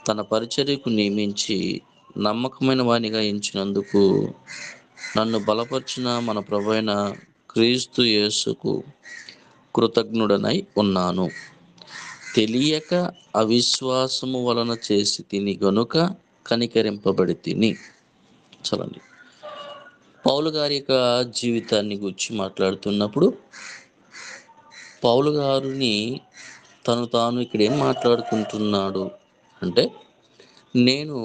తన పరిచర్యకు నియమించి నమ్మకమైన వానిగా ఎంచినందుకు నన్ను బలపరిచిన మన ప్రభువైన క్రీస్తు యేసుకు కృతజ్ఞుడనై ఉన్నాను. తెలియక అవిశ్వాసము వలన చేసి తిని గనుక కనికరింపబడి తిని. చలండి. పౌలు గారి యొక్క జీవితాన్ని గురించి మాట్లాడుతున్నప్పుడు పౌలు గారిని తను తాను ఇక్కడ ఏం మాట్లాడుకుంటున్నాడు అంటే, నేను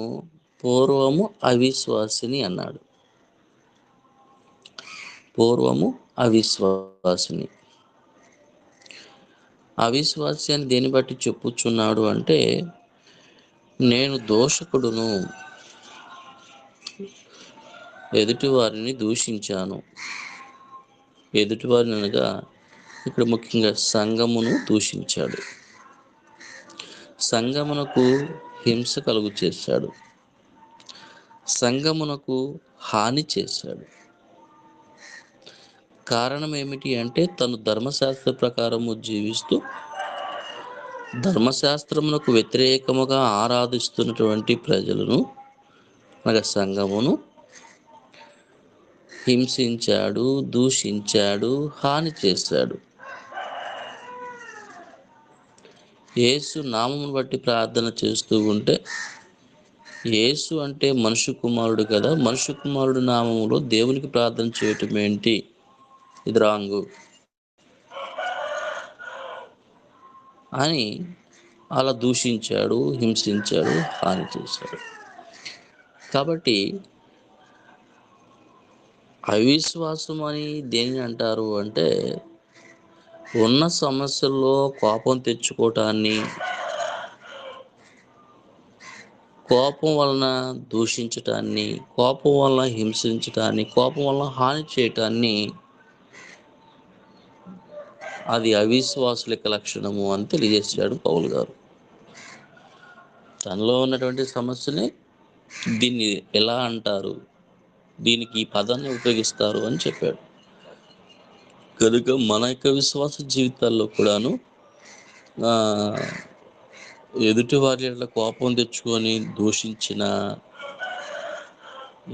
పూర్వము అవిశ్వాసిని అన్నాడు. పూర్వము అవిశ్వాసిని. అవిశ్వాసి అని దేని బట్టి చెప్పుచున్నాడు అంటే, నేను దోషకుడును, ఎదుటివారిని దూషించాను. ఎదుటివారిని అనగా ఇక్కడ ముఖ్యంగా సంఘమును దూషించాడు. సంఘమునకు హింస కలుగు చేశాడు, సంఘమునకు హాని చేశాడు. కారణం ఏమిటి అంటే తను ధర్మశాస్త్ర ప్రకారము జీవిస్తూ ధర్మశాస్త్రమునకు వ్యతిరేకముగా ఆరాధిస్తున్నటువంటి ప్రజలను అనగా సంఘమును హింసించాడు, దూషించాడు, హాని చేశాడు. యేసు నామమును బట్టి ప్రార్థన చేస్తూ ఉంటే, యేసు అంటే మనుష్య కుమారుడు కదా, మనుష్య కుమారుడు నామములో దేవునికి ప్రార్థన చేయటం ఏంటి, ఇది రాంగు అని అలా దూషించాడు, హింసించాడు, హాని చేశాడు. కాబట్టి అవిశ్వాసం అని దేనిని అంటారు అంటే, ఉన్న సమస్యల్లో కోపం తెచ్చుకోవటాన్ని, కోపం వలన దూషించటాన్ని, కోపం వలన హింసించటాన్ని, కోపం వలన హాని చేయటాన్ని అది అవిశ్వాసుల యొక్క లక్షణము అని తెలియజేశాడు పౌలు గారు. తనలో ఉన్నటువంటి సమస్యని దీన్ని ఎలా అంటారు, దీనికి ఈ పదాన్ని ఉపయోగిస్తారు అని చెప్పాడు. కనుక మన యొక్క విశ్వాస జీవితాల్లో కూడాను ఎదుటి వారి ఎట్లా కోపం తెచ్చుకొని దూషించిన,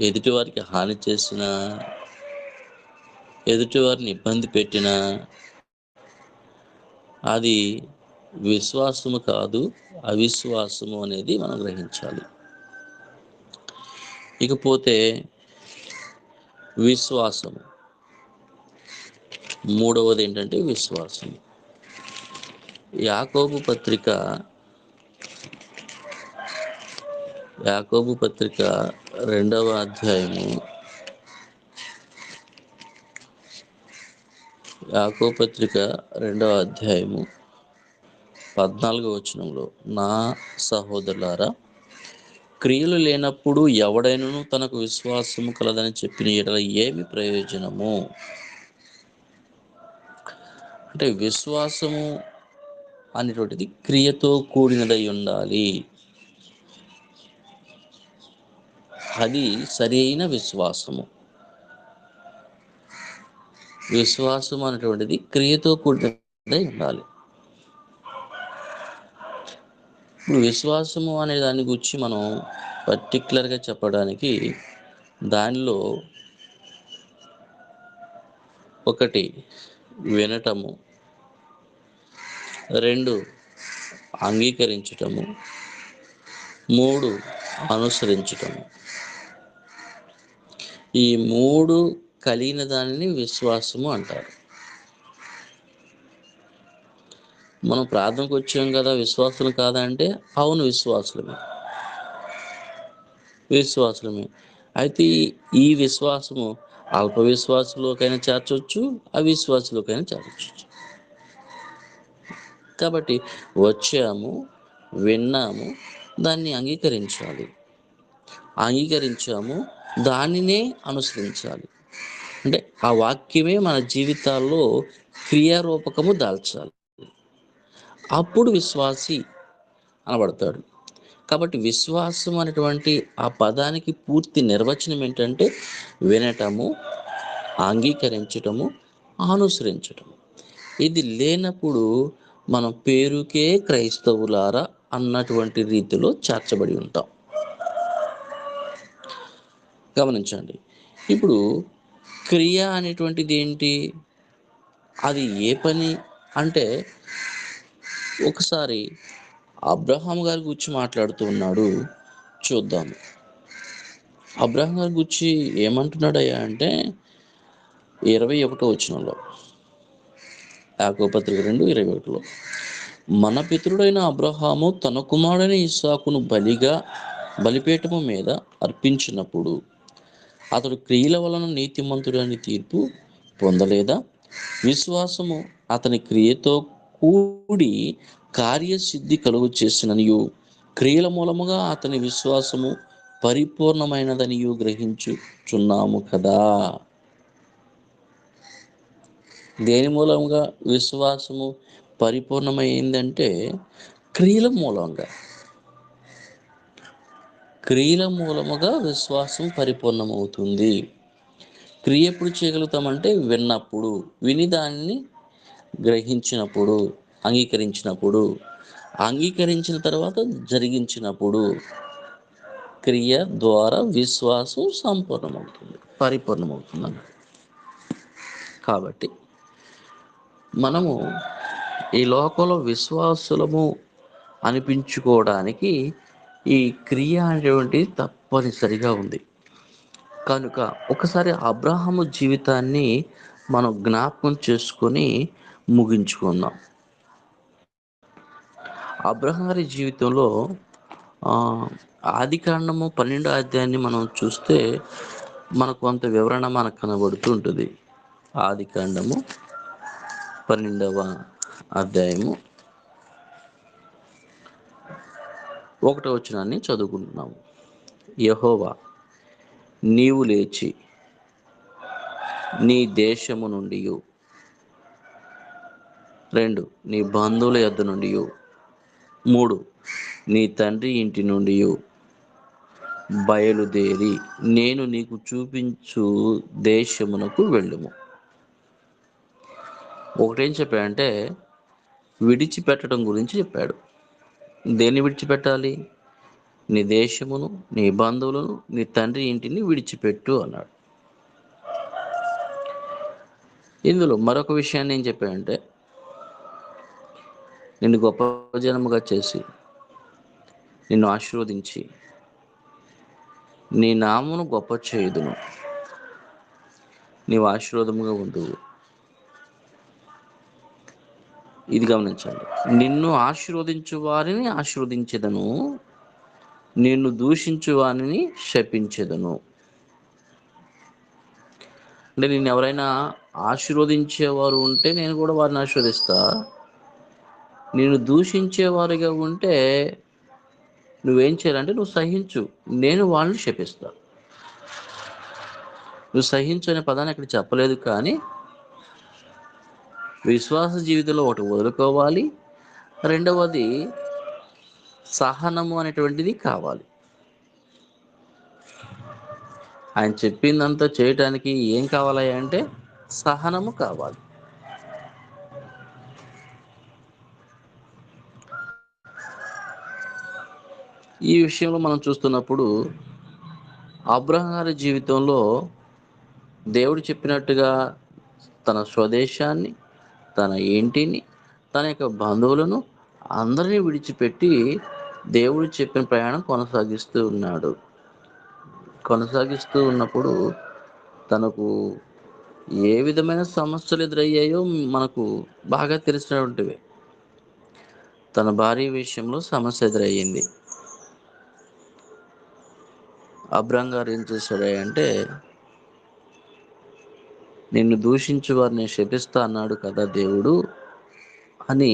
ఎదుటి వారికి హాని చేసిన, ఎదుటి వారిని ఇబ్బంది పెట్టిన అది విశ్వాసము కాదు, అవిశ్వాసము అనేది మనం గ్రహించాలి. ఇకపోతే విశ్వాసము, మూడవది ఏంటంటే విశ్వాసం. యాకోబు పత్రిక 2వ అధ్యాయము, యాకోబు పత్రిక 2వ అధ్యాయము 14వ వచనంలో, నా సహోదరులారా, క్రియలు లేనప్పుడు ఎవడైనను తనకు విశ్వాసము కలదని చెప్పిన ఎడల ఏమి ప్రయోజనము? అంటే విశ్వాసము అనేటువంటిది క్రియతో కూడినదై ఉండాలి. అది సరి అయిన విశ్వాసము. విశ్వాసం అనేటువంటిది క్రియతో కూడినదై ఉండాలి. ఇప్పుడు విశ్వాసము అనే దాని గురించి మనం పర్టికులర్గా చెప్పడానికి, దానిలో ఒకటి వినటము, 2 అంగీకరించటము, 3 అనుసరించటము. ఈ 3 కలిగిన దానిని విశ్వాసము అంటారు. మనం ప్రార్థనకు వచ్చాం కదా, విశ్వాసులు కాదా అంటే అవును, విశ్వాసులమే. అయితే ఈ విశ్వాసము అల్ప విశ్వాసులోకైనా చేర్చవచ్చు, అవిశ్వాసులోకైనా చేర్చవచ్చు. కాబట్టి వచ్చాము, విన్నాము, దాన్ని అంగీకరించాము, దానినే అనుసరించాలి. అంటే ఆ వాక్యమే మన జీవితాల్లో క్రియారూపకము దాల్చాలి. అప్పుడు విశ్వాసి అనబడతాడు. కాబట్టి విశ్వాసం అనేటువంటి ఆ పదానికి పూర్తి నిర్వచనం ఏంటంటే వినటము, అంగీకరించటము, అనుసరించటము. ఇది లేనప్పుడు మనం పేరుకే క్రైస్తవులారా అన్నటువంటి రీతిలో చేర్చబడి ఉంటాం. గమనించండి. ఇప్పుడు క్రియ అనేటువంటిది ఏంటి, అది ఏ పని అంటే, ఒకసారి అబ్రహాం గారి గురించి మాట్లాడుతూ ఉన్నాడు, చూద్దాము. అబ్రహాం గారి గురించి ఏమంటున్నాడయ్యా అంటే 21వ వచనంలో, యాకోబు పత్రిక 2:21లో, మన పితరుడైన అబ్రహాము తన కుమారుడైన ఇస్సాకును బలిపీఠము మీద అర్పించినప్పుడు అతడు క్రియల వలన నీతిమంతుడని తీర్పు పొందలేదా? విశ్వాసము అతని క్రియతో కూడి కార్యసిద్ధి కలుగు చేసిననియు, క్రియల మూలముగా అతని విశ్వాసము పరిపూర్ణమైనదనియు గ్రహించుచున్నాము కదా. దేని మూలముగా విశ్వాసము పరిపూర్ణమైందంటే క్రియల మూలముగా విశ్వాసం పరిపూర్ణమవుతుంది. క్రియ ఎప్పుడు చేయగలుగుతామంటే విన్నప్పుడు, విని దాన్ని గ్రహించినప్పుడు, అంగీకరించిన తర్వాత జరిగించినప్పుడు క్రియ ద్వారా విశ్వాసం పరిపూర్ణమవుతుంది. కాబట్టి మనము ఈ లోకంలో విశ్వాసులము అనిపించుకోవడానికి ఈ క్రియ అనేటువంటిది తప్పనిసరిగా ఉంది. కనుక ఒకసారి అబ్రహాము జీవితాన్ని మనం జ్ఞాపకం చేసుకొని ముగించుకుందాం. అబ్రహాము గారి జీవితంలో ఆదికాండము 12వ అధ్యాయాన్ని మనం చూస్తే మనకు కొంత వివరణ మనకు కనబడుతూ ఉంటుంది. ఆదికాండము 12వ అధ్యాయము 1వ వచనాన్ని చదువుకుంటున్నాము. యెహోవా, నీవు లేచి నీ దేశము నుండి, 2 నీ బంధువుల యొద్ద నుండి, 3 నీ తండ్రి ఇంటి నుండి బయలుదేరి నేను నీకు చూపించు దేశమునకు వెళ్ళుము. ఒకటేం చెప్పాడంటే విడిచిపెట్టడం గురించి చెప్పాడు. దేన్ని విడిచిపెట్టాలి? నీ దేశమును, నీ బంధువులను, నీ తండ్రి ఇంటిని విడిచిపెట్టు అన్నాడు. ఇందులో మరొక విషయాన్ని ఏం చెప్పాడంటే, నిన్ను గొప్ప జనముగా చేసి నిన్ను ఆశీర్వదించి నీ నామమును గొప్ప చేయుదును, నీవు ఆశీర్వాదముగా ఉండువు. ఇది గమనించండి. నిన్ను ఆశీర్వదించు వారిని ఆశీర్వదించెదను, నిన్ను దూషించు వారిని శపించెదను. అంటే నిన్ను ఎవరైనా ఆశీర్వదించేవారు ఉంటే నేను కూడా వారిని ఆశీర్వదిస్తా. నేను దూషించేవారిగా ఉంటే నువ్వేం చేయాలంటే నువ్వు సహించు, నేను వాళ్ళని శపిస్తా. నువ్వు సహించు అనే పదాన్ని అక్కడ చెప్పలేదు, కానీ విశ్వాస జీవితంలో ఒకటి వదులుకోవాలి, రెండవది సహనము అనేటువంటిది కావాలి. ఆయన చెప్పిందంతా చేయటానికి ఏం కావాలి అంటే సహనము కావాలి. ఈ విషయంలో మనం చూస్తున్నప్పుడు అబ్రహాము గారి జీవితంలో దేవుడు చెప్పినట్టుగా తన స్వదేశాన్ని, తన ఇంటిని, తన యొక్క బంధువులను అందరినీ విడిచిపెట్టి దేవుడు చెప్పిన ప్రయాణం కొనసాగిస్తూ ఉన్నప్పుడు తనకు ఏ విధమైన సమస్యలు ఎదురయ్యాయో మనకు బాగా తెలిసినటువంటివి. తన భార్య విషయంలో సమస్య ఎదురయ్యింది. అబ్రహాము గారు ఏం చేశాడంటే, నిన్ను దూషించు వారిని శపిస్తా అన్నాడు కదా దేవుడు అని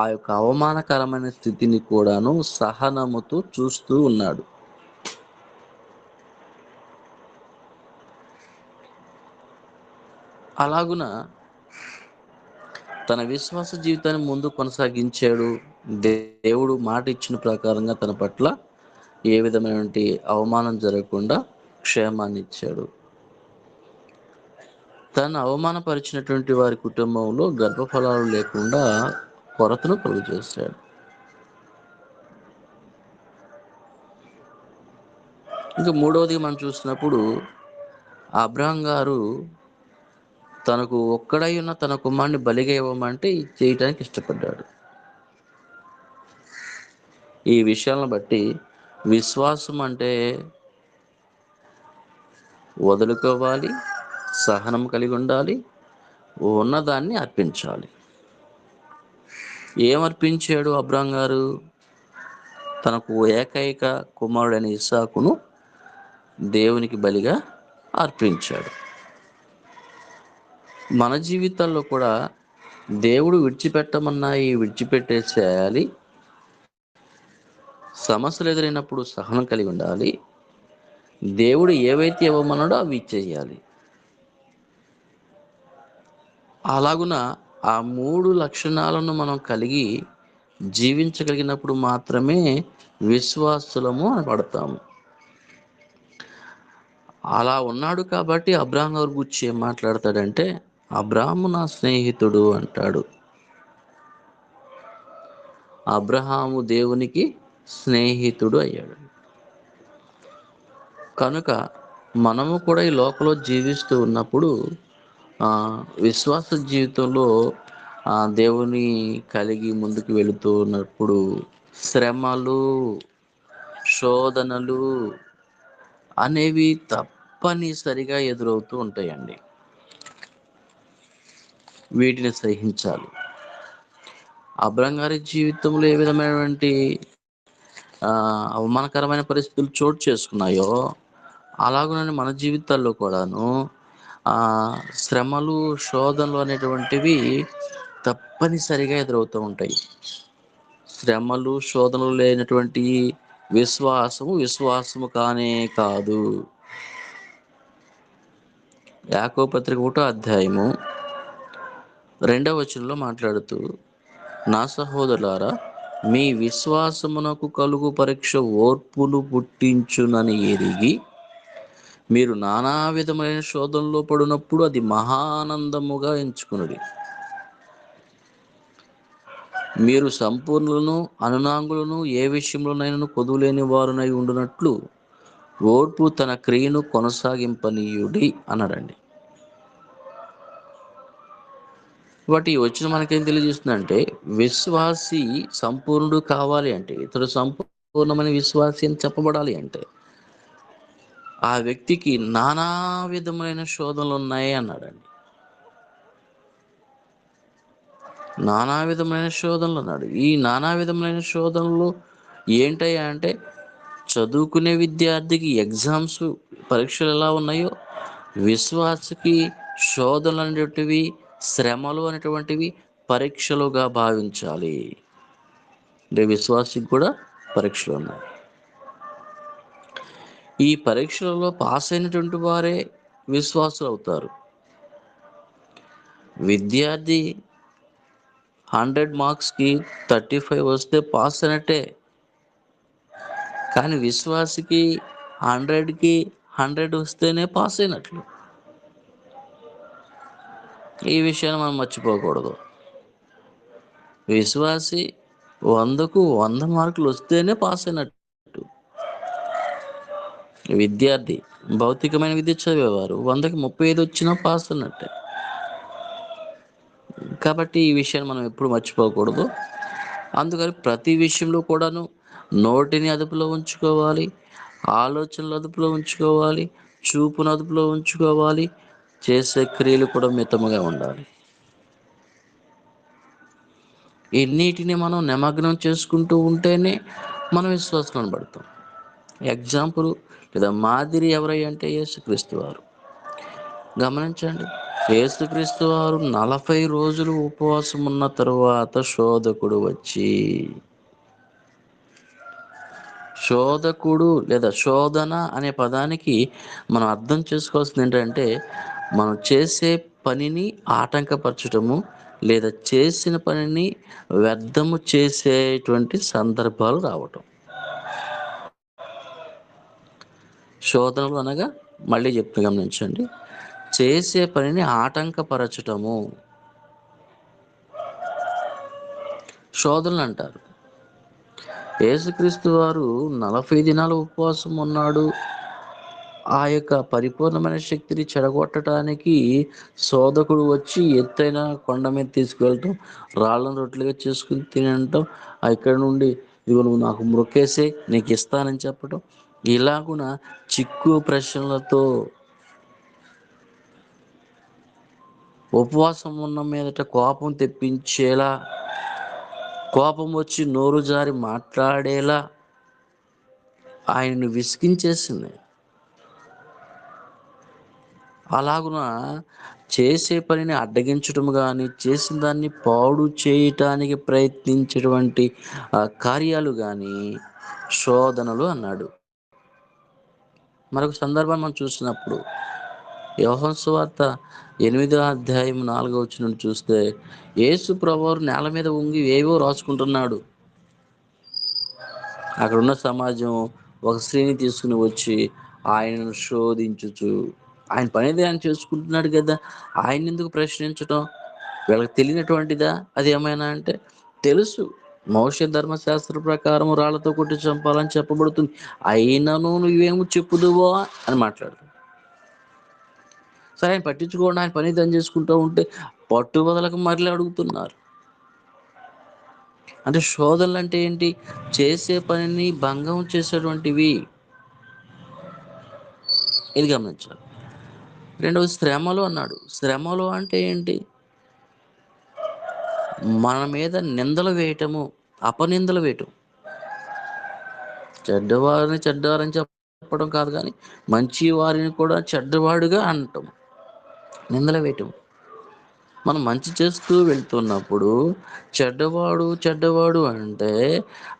ఆ యొక్క అవమానకరమైన స్థితిని కూడాను సహనముతో చూస్తూ ఉన్నాడు. అలాగున తన విశ్వాస జీవితాన్ని ముందు కొనసాగించాడు. దేవుడు మాట ఇచ్చిన ప్రకారంగా తన పట్ల ఏ విధమైనటువంటి అవమానం జరగకుండా క్షేమాన్ని ఇచ్చాడు. తను అవమానపరిచినటువంటి వారి కుటుంబంలో గర్భఫలాలు లేకుండా కొరతను కలుగు చేశాడు. ఇంకా మూడవది మనం చూసినప్పుడు అబ్రహాము గారు తనకు ఒక్కడై ఉన్న తన కుమారుని బలిగా ఇవ్వమంటే చేయటానికి ఇష్టపడ్డాడు. ఈ విషయాలను బట్టి విశ్వాసం అంటే వదులుకోవాలి, సహనం కలిగి ఉండాలి, ఉన్నదాన్ని అర్పించాలి. ఏమర్పించాడు అబ్రహాము గారు? తనకు ఏకైక కుమారుడైన ఇస్సాకును దేవునికి బలిగా అర్పించాడు. మన జీవితాల్లో కూడా దేవుడు విడిచిపెట్టమన్నాయి విడిచిపెట్టేసేయాలి, సమస్యలు ఎదురైనప్పుడు సహనం కలిగి ఉండాలి, దేవుడు ఏవైతే ఇవ్వమన్నాడో అవి ఇచ్చేయాలి. అలాగున ఆ 3 లక్షణాలను మనం కలిగి జీవించగలిగినప్పుడు మాత్రమే విశ్వాసులము అనబడతాము. అలా ఉన్నాడు కాబట్టి అబ్రాహాం గారి గురించి ఏం మాట్లాడతాడంటే, అబ్రాహాము నా స్నేహితుడు అంటాడు. అబ్రహాము దేవునికి స్నేహితుడు అయ్యాడు. కనుక మనము కూడా ఈ లోకంలో జీవిస్తూ ఉన్నప్పుడు విశ్వాస జీవితంలో దేవుని కలిగి ముందుకు వెళుతూ ఉన్నప్పుడు శ్రమలు, శోధనలు అనేవి తప్పనిసరిగా ఎదురవుతూ ఉంటాయండి. వీటిని సహించాలి. అబ్రహాం గారి జీవితంలో ఏ విధమైనటువంటి అవమానకరమైన పరిస్థితులు చోటు చేసుకున్నాయో, అలాగనే మన జీవితాల్లో కూడాను శ్రమలు, శోధనలు అనేటువంటివి తప్పనిసరిగా ఎదురవుతూ ఉంటాయి. శ్రమలు, శోధనలు లేనటువంటి విశ్వాసము కానే కాదు. యాకోబు పత్రిక 1వ అధ్యాయము 2వ వచనంలో మాట్లాడుతూ, నా సహోదరులారా, మీ విశ్వాసమునకు కలుగు పరీక్ష ఓర్పును పుట్టించునని ఎరిగి మీరు నానా విధమైన శోధనలో పడినప్పుడు అది మహానందముగా ఎంచుకునుడి. మీరు సంపూర్ణులను, అనునాంగులను, ఏ విషయంలోనైనా కొదువులేని వారునై ఉండునట్లు ఓర్పు తన క్రియను కొనసాగింపనీయుడి అన్నాడండి. వాటి వచ్చిన మనకేం తెలియజేస్తుందంటే, విశ్వాసి సంపూర్ణుడు కావాలి అంటే, ఇతడు సంపూర్ణమైన విశ్వాసి అని చెప్పబడాలి అంటే, ఆ వ్యక్తికి నానా విధమైన శోధనలు ఉన్నాయి అన్నాడండి. నానా విధమైన శోధనలు అన్నాడు. ఈ నానా విధమైన శోధనలు ఏంటయ్యా అంటే, చదువుకునే విద్యార్థికి ఎగ్జామ్స్, పరీక్షలు ఎలా ఉన్నాయో, విశ్వాసకి శోధనలు అనేటువంటివి, శ్రమలు అనేటువంటివి పరీక్షలుగా భావించాలి. అంటే విశ్వాసికి కూడా పరీక్షలు ఉన్నాయి. ఈ పరీక్షలలో పాస్ అయినటువంటి వారే విశ్వాసులు అవుతారు. విద్యార్థి 100 మార్క్స్కి 35 వస్తే పాస్ అయినట్టే. కానీ విశ్వాసికి 100కి 100 వస్తేనే పాస్ అయినట్లు. ఈ విషయాన్ని మనం మర్చిపోకూడదు. విశ్వాసి 100కు 100 మార్కులు వస్తేనే పాస్ అయినట్టు. విద్యార్థి భౌతికమైన విద్య చదివేవారు 100కి 35 వచ్చినా పాస్ అన్నట్టే. కాబట్టి ఈ విషయాన్ని మనం ఎప్పుడు మర్చిపోకూడదు. అందుకని ప్రతి విషయంలో కూడాను నోటిని అదుపులో ఉంచుకోవాలి, ఆలోచనలు అదుపులో ఉంచుకోవాలి, చూపును అదుపులో ఉంచుకోవాలి, చేసే క్రియలు కూడా మితముగా ఉండాలి. ఇన్నిటిని మనం నిమగ్నం చేసుకుంటూ ఉంటేనే మనం విశ్వాసం కనబడతాం. ఎగ్జాంపుల్ లేదా మాదిరి ఎవరై అంటే యేసుక్రీస్తు వారు. గమనించండి, యేసుక్రీస్తు వారు 40 రోజులు ఉపవాసం ఉన్న తరువాత శోధకుడు వచ్చి, శోధకుడు లేదా శోధన అనే పదానికి మనం అర్థం చేసుకోవాల్సింది ఏంటంటే, మనం చేసే పనిని ఆటంకపరచటము లేదా చేసిన పనిని వ్యర్థము చేసేటువంటి సందర్భాలు రావటం. శోధనలు అనగా మళ్ళీ చెప్తూ గమనించండి, చేసే పనిని ఆటంకపరచటము శోధనలు అంటారు. యేసుక్రీస్తు వారు 40 దినాలు ఉపవాసం ఉన్నాడు. ఆ యొక్క పరిపూర్ణమైన శక్తిని చెడగొట్టడానికి శోధకుడు వచ్చి ఎత్తైన కొండ మీద తీసుకువెళ్ళటం, రాళ్ళను రొట్టెలుగా చేసుకుని తినటం, ఇక్కడ నుండి ఇదిగో నువ్వు నాకు మొక్కేసే నీకు ఇస్తానని చెప్పటం, ఇలాగున చిక్కు ప్రశ్నలతో ఉపవాసం ఉన్న మీదట కోపం తెప్పించేలా, కోపం వచ్చి నోరు జారి మాట్లాడేలా ఆయన్ని విసిగించేసింది. అలాగున చేసే పనిని అడ్డగించడం కానీ, చేసిన దాన్ని పాడు చేయటానికి ప్రయత్నించేటువంటి కార్యాలు కానీ శోధనలు అన్నాడు. మరొక సందర్భం మనం చూసినప్పుడు యోహాను సువార్త 8వ అధ్యాయం 4వ వచనం చూస్తే, యేసు ప్రభువారు నేల మీద ఉంగి ఏవో రాసుకుంటున్నాడు. అక్కడ ఉన్న సమాజం ఒక స్త్రీని తీసుకుని వచ్చి ఆయనను శోధించుచు, ఆయన పనిది ఆయన చేసుకుంటున్నాడు కదా, ఆయన ఎందుకు ప్రశ్నించటం? వీళ్ళకి తెలియనటువంటిదా అది ఏమైనా అంటే? తెలుసు. మోషే ధర్మశాస్త్ర ప్రకారం రాళ్లతో కొట్టి చంపాలని చెప్పబడుతుంది, అయినను నువ్వేమో చెప్పుదువో అని మాట్లాడు. సరే, ఆయన పట్టించుకోండి, ఆయన పని దాన్ని చేసుకుంటూ ఉంటే పట్టుబదలకు మరలి అడుగుతున్నారు. అంటే శోధనలు అంటే ఏంటి? చేసే పనిని భంగం చేసేటువంటివి. ఇది గమనించాలి. రెండవది శ్రమలు అన్నాడు. శ్రమలు అంటే ఏంటి? మన మీద నిందలు వేయటము, అపనిందలు వేయటం. చెడ్డవారిని చెడ్డవారని చెప్పడం కాదు, కానీ మంచి వారిని కూడా చెడ్డవాడుగా అనటం, నిందలు వేయటం. మనం మంచి చేస్తూ వెళ్తున్నప్పుడు చెడ్డవాడు చెడ్డవాడు అంటే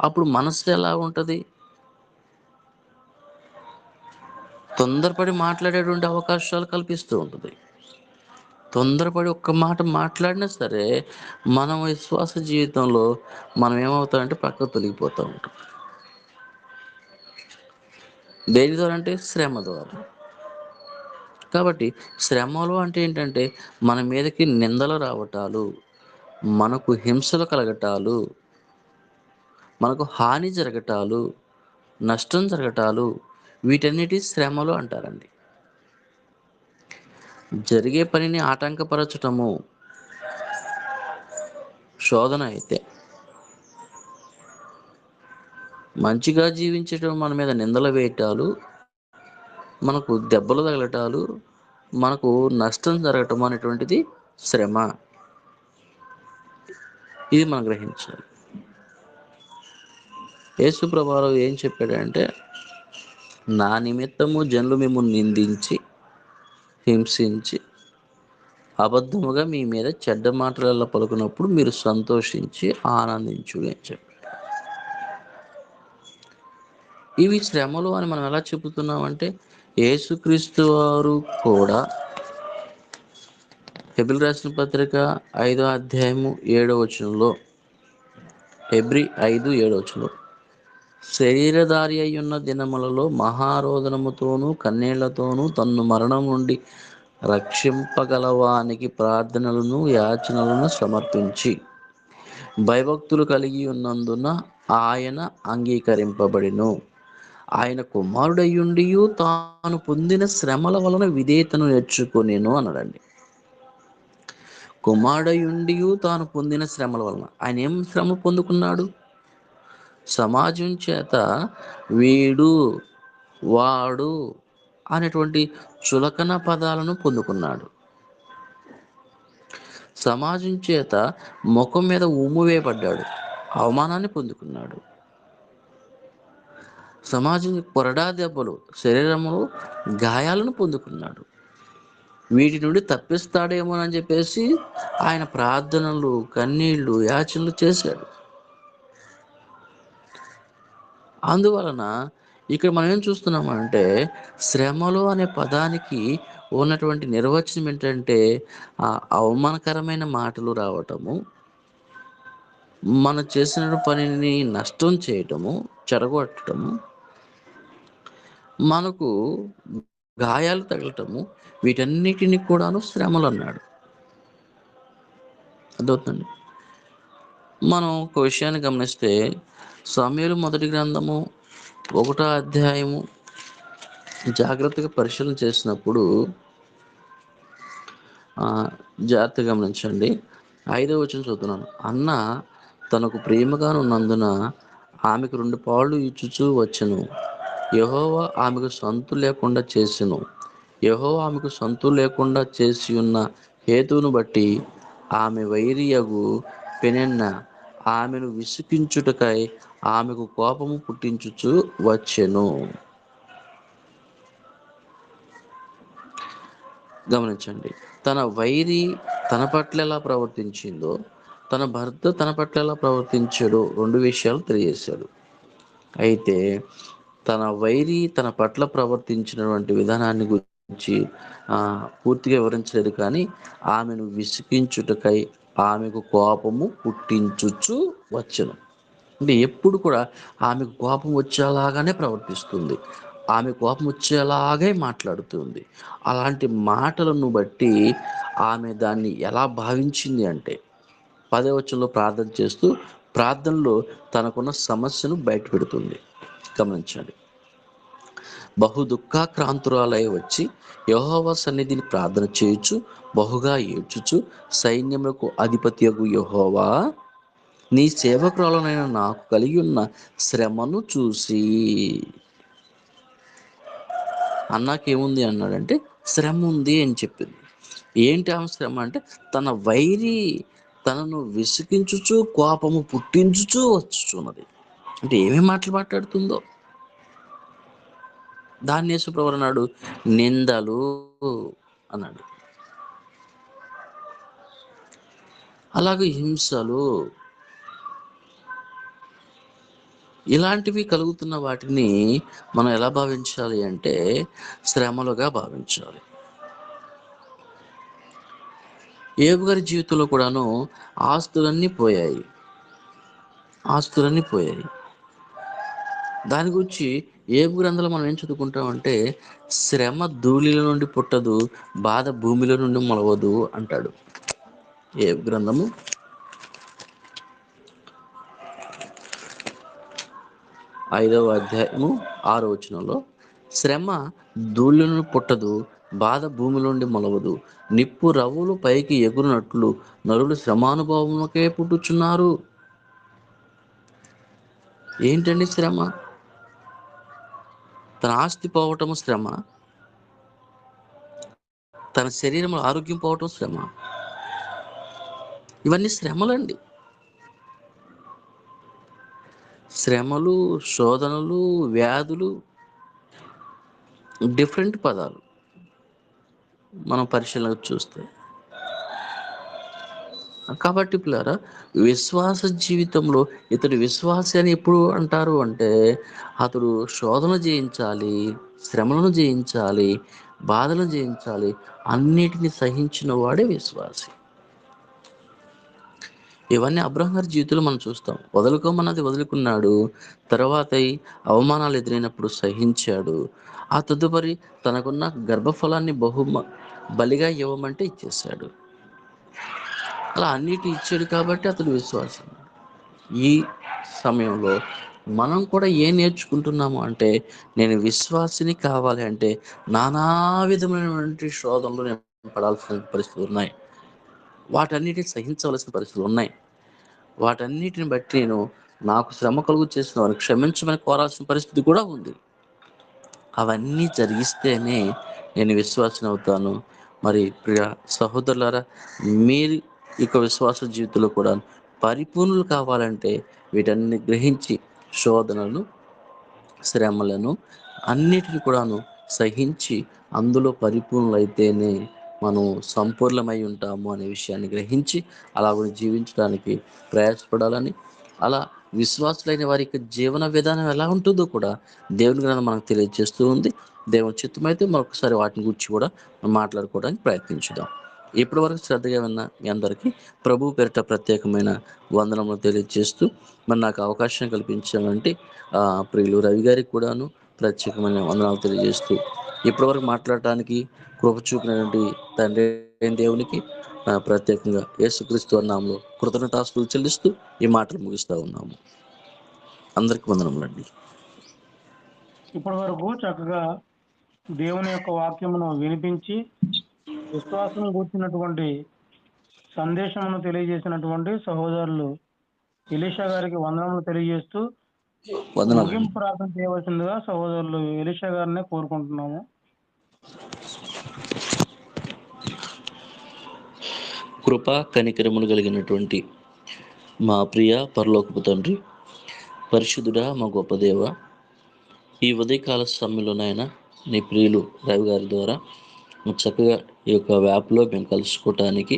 అప్పుడు మనసు ఎలా ఉంటుంది? తొందరపడి మాట్లాడేటువంటి అవకాశాలు కల్పిస్తూ ఉంటుంది. తొందరపడి ఒక్క మాట మాట్లాడినా సరే మన విశ్వాస జీవితంలో మనం ఏమవుతామంటే పక్కకు తొలగిపోతూ ఉంటాం. దేని ద్వారా అంటే? శ్రమ ద్వారా. కాబట్టి శ్రమలు అంటే ఏంటంటే మన మీదకి నిందలు రావటాలు, మనకు హింసలు కలగటాలు, మనకు హాని జరగటాలు, నష్టం జరగటాలు, వీటన్నిటి శ్రమలు అంటారండి. జరిగే పనిని ఆటంకపరచటము శోధన అయితే, మంచిగా జీవించటం మన మీద నిందలు వేయటాలు, మనకు దెబ్బలు తగలటాలు, మనకు నష్టం జరగటం అనేటువంటిది శ్రమ. ఇది మనం గ్రహించాలి. యేసు ప్రభువు ఏం చెప్పాడంటే, నా నిమిత్తము జనులు మిమ్మల్ని నిందించి హింసించి అబద్ధముగా మీ మీద చెడ్డ మాటలలో పలుకున్నప్పుడు మీరు సంతోషించి ఆనందించుడి అని చెప్పాడు. ఇవి శ్రమలు అని మనం ఎలా చెబుతున్నామంటే, యేసుక్రీస్తు వారు కూడా హెబ్రీ రాసిన పత్రిక 5వ అధ్యాయము 7వ వచనంలో, హెబ్రీ 5:7 వచనంలో, శరీరధారి అయ్యున్న దినములలో మహారోదనముతోనూ కన్నీళ్లతోనూ తన్ను మరణం నుండి రక్షింపగలవానికి ప్రార్థనలను యాచనలను సమర్పించి భయభక్తులు కలిగి ఉన్నందున ఆయన అంగీకరింపబడిను. ఆయన కుమారుడయ్యుండియు తాను పొందిన శ్రమల వలన విధేయతను నేర్చుకొనెను అన్నాడండి. కుమారుడయ్యుండియు తాను పొందిన శ్రమల వలన, ఆయన ఏం శ్రమ పొందుకున్నాడు? సమాజం చేత వీడు వాడు అనేటువంటి చులకన పదాలను పొందుకున్నాడు. సమాజం చేత ముఖం మీద ఉమ్ము వేయబడ్డాడు, అవమానాన్ని పొందుకున్నాడు. సమాజం కొరడా దెబ్బలు, శరీరములో గాయాలను పొందుకున్నాడు. వీటి నుండి తప్పిస్తాడేమోనని చెప్పేసి ఆయన ప్రార్థనలు, కన్నీళ్లు, యాచనలు చేశాడు. అందువలన ఇక్కడ మనం ఏం చూస్తున్నామంటే, శ్రమలు అనే పదానికి ఉన్నటువంటి నిర్వచనం ఏంటంటే, ఆ అవమానకరమైన మాటలు రావటము, మనం చేసిన పనిని నష్టం చేయటము, చెడగొట్టడము, మనకు గాయాలు తగలటము, వీటన్నిటిని కూడాను శ్రమలు అన్నాడు. అర్థమవుతుంది. మనం ఒక విషయాన్ని గమనిస్తే, సమూయేలు మొదటి గ్రంథము 1వ అధ్యాయము జాగ్రత్తగా పరిశీలన చేసినప్పుడు, జాగ్రత్తగా గమనించండి. 5వ వచనం చదువుతున్నాను. అన్న తనకు ప్రేమగానున్నందున ఆమెకు 2 పాళ్ళు ఇచ్చుచూ వచ్చెను. యెహోవా ఆమెకు సంతు లేకుండా చేసెను. యెహోవా ఆమెకు సంతు లేకుండా చేసి ఉన్న హేతువును బట్టి ఆమె వైరియగు పెనెన్న ఆమెను విసికించుటకై ఆమెకు కోపము పుట్టించుచు వచ్చెను. గమనించండి. తన వైరి తన పట్ల ఎలా ప్రవర్తించిందో, తన భర్త తన పట్ల ఎలా ప్రవర్తించాడో 2 విషయాలు తెలియజేశాడు. అయితే తన వైరి తన పట్ల ప్రవర్తించినటువంటి విధానాన్ని గురించి పూర్తిగా వివరించలేదు, కానీ ఆమెను విసికించుటకై ఆమెకు కోపము పుట్టించుచు వచ్చెను. అంటే ఎప్పుడు కూడా ఆమెకు కోపం వచ్చేలాగానే ప్రవర్తిస్తుంది, ఆమె కోపం వచ్చేలాగే మాట్లాడుతుంది. అలాంటి మాటలను బట్టి ఆమె దాన్ని ఎలా భావించింది అంటే 10వ వచనంలో ప్రార్థన చేస్తూ ప్రార్థనలో తనకున్న సమస్యను బయట పెడుతుంది. గమనించండి. బహు దుఃఖాక్రాంతురాలై వచ్చి యెహోవా సన్నిధిని ప్రార్థన చేయుచు బహుగా ఏడ్చుచు, సైన్యములకు అధిపతియగు యెహోవా, నీ సేవకురాలనైన నాకు కలిగి ఉన్న శ్రమను చూసి. అన్నాకేముంది అన్నాడంటే శ్రమ ఉంది అని చెప్పింది. ఏంటి ఆమె శ్రమ అంటే తన వైరి తనను విసిగించుచు కోపము పుట్టించుచు వచ్చుచున్నది. అంటే ఏమేమి మాటలు మాట్లాడుతుందో దాన్ని యేసుప్రభువు అన్నాడు నిందలు అన్నాడు. అలాగే హింసలు, ఇలాంటివి కలుగుతున్న వాటిని మనం ఎలా భావించాలి అంటే శ్రమలుగా భావించాలి. యోబు గారి జీవితంలో కూడాను ఆస్తులన్నీ పోయాయి. దాని గురించి యోబు గ్రంథంలో మనం ఏం చదువుకుంటామంటే శ్రమ ధూళిలో నుండి పుట్టదు, బాధ భూమిలో నుండి మొలవదు అంటాడు. యోబు గ్రంథము 5వ అధ్యాయము 6వ వచనంలో శ్రమ ధూళిలో నుండి పుట్టదు, బాధ భూమి నుండి మొలవదు, నిప్పు రవ్వులు పైకి ఎగురునట్లు నరులు శ్రమానుభవములకే పుట్టుచున్నారు. ఏంటండి శ్రమ? తన ఆస్తి పోవటము శ్రమ, తన శరీరంలో ఆరోగ్యం పోవటం శ్రమ. ఇవన్నీ శ్రమలండి. శ్రమలు, శోధనలు, వ్యాధులు డిఫరెంట్ పదాలు మనం పరిశీలన చూస్తే. కాబట్టి పిల్లారా, విశ్వాస జీవితంలో ఇతడు విశ్వాసి అని ఎప్పుడు అంటారు అంటే అతడు శోధన జయించాలి, శ్రమలను జయించాలి, బాధలను జయించాలి, అన్నిటిని సహించిన వాడే విశ్వాసి. ఇవన్నీ అబ్రహాం గారి జీవితంలో మనం చూస్తాం. వదులుకోమన్నది వదులుకున్నాడు, తర్వాత అవమానాలు ఎదురైనప్పుడు సహించాడు, ఆ తదుపరి తనకున్న గర్భఫలాన్ని బలిగా ఇవ్వమంటే ఇచ్చేశాడు. అలా అన్నిటి ఇచ్చాడు కాబట్టి అతడు విశ్వాసం. ఈ సమయంలో మనం కూడా ఏం నేర్చుకుంటున్నాము అంటే నేను విశ్వాసిని కావాలి అంటే నానా విధమైనటువంటి శోధనలు నేను పడాల్సిన పరిస్థితులు ఉన్నాయి, వాటన్నిటిని సహించవలసిన పరిస్థితులు ఉన్నాయి. వాటన్నిటిని బట్టి నేను నాకు శ్రమ కలుగు చేసిన వారిని క్షమించమని కోరాల్సిన పరిస్థితి కూడా ఉంది. అవన్నీ జరిగిస్తేనే నేను విశ్వాసిని అవుతాను. మరి ప్రియ సహోదరులారా, మీరు ఇక విశ్వాస జీవితంలో కూడా పరిపూర్ణులు కావాలంటే వీటన్ని గ్రహించి శోధనలను, శ్రమలను అన్నిటిని కూడాను సహించి అందులో పరిపూర్ణులైతేనే మనం సంపూర్ణమై ఉంటాము అనే విషయాన్ని గ్రహించి అలా జీవించడానికి ప్రయాసపడాలని, అలా విశ్వాసులైన వారి యొక్క జీవన విధానం ఎలా ఉంటుందో కూడా దేవుని గ్రంథం మనకు తెలియజేస్తూ ఉంది. దేవుని చిత్తమైతే మరొకసారి వాటిని గురించి కూడా మాట్లాడుకోవడానికి ప్రయత్నించుదాం. ఇప్పటి వరకు శ్రద్ధగా విన్న మీ అందరికీ ప్రభు పేరిట ప్రత్యేకమైన వందనములు తెలియజేస్తూ మరి నాకు అవకాశం కల్పించాలంటే ప్రియులు రవి గారికి కూడాను ప్రత్యేకమైన వందనాలు తెలియజేస్తూ ఇప్పటివరకు మాట్లాడటానికి కృప చూపినటువంటి తండ్రి దేవునికి ప్రత్యేకంగా యేసుక్రీస్తు నామములో కృతజ్ఞతాస్తుతులు చెల్లిస్తూ ఈ మాటలు ముగిస్తూ ఉన్నాము. అందరికి వందనములండి. ఇప్పటి వరకు చక్కగా దేవుని యొక్క వాక్యమును వినిపించి విశ్వాసం కూర్చున్నటువంటి సందేశమును తెలియజేసినటువంటి సహోదరులు ఎలీషా గారికి వందనములు తెలియజేస్తూ ముగింపు ప్రార్థన చేయవలసిందిగా సహోదరులు ఎలీషా గారిని కోరుకుంటున్నాము. కృపా కనికరములు కలిగినటువంటి మా ప్రియ పరలోకపు తండ్రి, పరిశుద్ధుడా, మా గొప్ప దేవ, ఈ ఉదయకాల సమయంలోనైనా నీ ప్రియులు రవి గారి ద్వారా చక్కగా ఈ యొక్క వ్యాప్లో మేము కలుసుకోవటానికి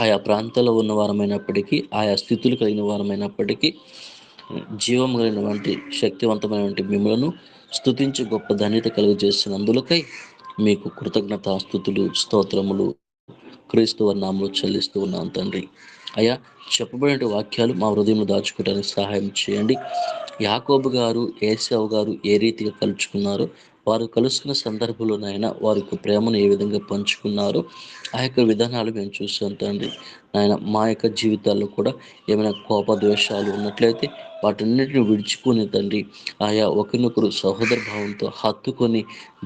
ఆయా ప్రాంతాల్లో ఉన్న వారమైనప్పటికీ, ఆయా స్థితులు కలిగిన వారమైనప్పటికీ జీవం కలిగినటువంటి శక్తివంతమైనటువంటి మిమ్మలను స్తుతించి గొప్ప ధన్యత కలుగజేసినందులకై మీకు కృతజ్ఞతాస్తుతులు, స్తోత్రములు క్రీస్తు నామములో చెల్లిస్తూ ఉన్నాం తండ్రి. అయ్యా చెప్పబడిన వాక్యాలు మా హృదయంలో దాచుకోవడానికి సహాయం చేయండి. యాకోబు గారు ఏశావు గారు ఏ రీతిగా కలుచుకున్నారో, వారు కలుసుకున్న సందర్భంలోనైనా వారి యొక్క ప్రేమను ఏ విధంగా పంచుకున్నారో ఆ యొక్క విధానాలు మేము చూసాం తండ్రి. నాయన మా యొక్క జీవితాల్లో కూడా ఏమైనా కోపద్వేషాలు ఉన్నట్లయితే వాటన్నిటిని విడిచుకుని తండ్రి ఆయా ఒకరినొకరు సహోదర భావంతో హత్తుకొని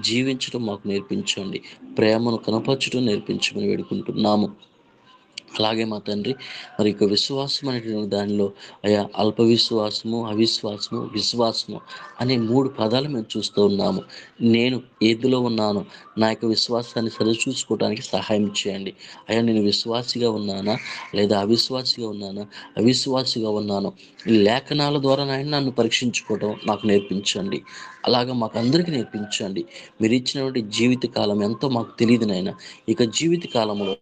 జీవించడం మాకు నేర్పించండి. ప్రేమను కనపరచడం నేర్పించమని వేడుకుంటున్నాము. అలాగే మా తండ్రి మరి ఇక విశ్వాసం అనేటువంటి దానిలో అయా అల్ప విశ్వాసము, అవిశ్వాసము, విశ్వాసము అనే 3 పదాలు మేము చూస్తూ ఉన్నాము. నేను ఏదిలో ఉన్నానో నా యొక్క విశ్వాసాన్ని సరిచూసుకోవడానికి సహాయం చేయండి. అయ్యా నేను విశ్వాసిగా ఉన్నానా లేదా అవిశ్వాసిగా ఉన్నానా? అవిశ్వాసిగా ఉన్నాను. ఈ లేఖనాల ద్వారా నన్ను పరీక్షించుకోవడం నాకు నేర్పించండి. అలాగా మాకు అందరికీ నేర్పించండి. మీరు ఇచ్చినటువంటి జీవిత కాలం ఎంతో మాకు తెలియదు నాయన. ఇక జీవిత కాలంలో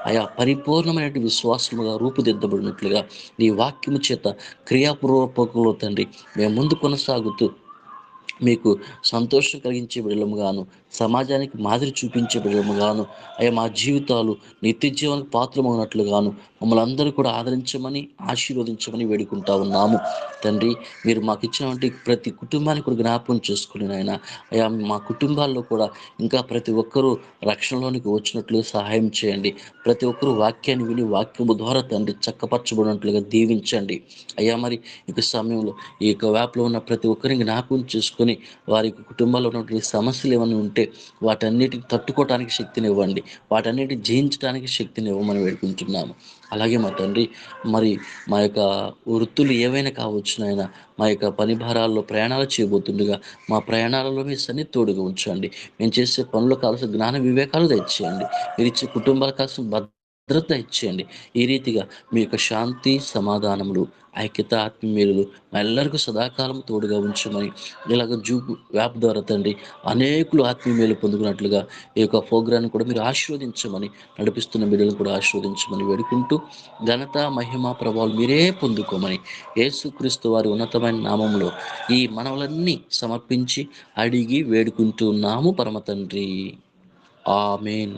ఆయా పరిపూర్ణమైన విశ్వాసముగా రూపుదిద్దబడినట్లుగా నీ వాక్యము చేత క్రియాపూర్వకంలో తండ్రి మేము ముందు కొనసాగుతూ మీకు సంతోషం కలిగించే బిడ్డలముగాను, సమాజానికి మాదిరి చూపించే బిడ్డలముగాను, అయ్యా మా జీవితాలు నిత్య జీవనకు పాత్రమవునట్లుగాను మమ్మల్ని అందరూ కూడా ఆదరించమని, ఆశీర్వదించమని వేడుకుంటా ఉన్నాము. తండ్రి మీరు మాకు ఇచ్చినటువంటి ప్రతి కుటుంబాన్ని కూడా జ్ఞాపకం చేసుకుని నాయన అయ్యా మా కుటుంబాల్లో కూడా ఇంకా ప్రతి ఒక్కరూ రక్షణలోనికి వచ్చినట్లుగా సహాయం చేయండి. ప్రతి ఒక్కరూ వాక్యాన్ని విని వాక్యము ద్వారా తండ్రి చక్కపరచబడినట్లుగా దీవించండి. అయ్యా మరి ఇక సమయంలో ఈ యొక్క వ్యాప్లో ఉన్న ప్రతి ఒక్కరిని జ్ఞాపకం చేసుకొని వారి కుటుంబాల్లో ఉన్నటువంటి సమస్యలు ఏమైనా ఉంటే వాటన్నిటిని తట్టుకోవడానికి శక్తినివ్వండి. వాటన్నిటిని జయించడానికి శక్తిని ఇవ్వమని వేడుకుంటున్నాము. అలాగే మా తండ్రి మరి మా యొక్క వృత్తులు ఏవైనా కావచ్చు నాయన, మా యొక్క పని భారాల్లో ప్రయాణాలు చేయబోతుండగా మా ప్రయాణాలలో మీ సన్నిధి తోడుగా ఉంచండి. మేము చేసే పనులు కావాల్సిన జ్ఞాన వివేకాలు దయచేయండి. మీరు ఇచ్చే కుటుంబాలకు కావాల్సిన భద్రత ఇచ్చేయండి. ఈ రీతిగా మీ యొక్క శాంతి, సమాధానములు, ఐక్యత, ఆత్మీయులు మా ಎಲ್ಲರಿಗೂ సదాకాలం తోడుగా ఉంచమని ఇలాగ యాప్ ద్వారా తండ్రి అనేకులు ఆత్మీయులు పొందుకున్నట్లుగా ఈ యొక్క ప్రోగ్రాన్ని కూడా మీరు ఆశీర్వదించమని, నడిపిస్తున్న బిడ్డలను కూడా ఆశీర్వదించమని వేడుకుంటూ ఘనత, మహిమ, ప్రభావాలు మీరే పొందుకోమని యేసుక్రీస్తు వారి ఉన్నతమైన నామంలో ఈ మనవలన్నీ సమర్పించి అడిగి వేడుకుంటున్నాము పరమ తండ్రి. ఆమేన్.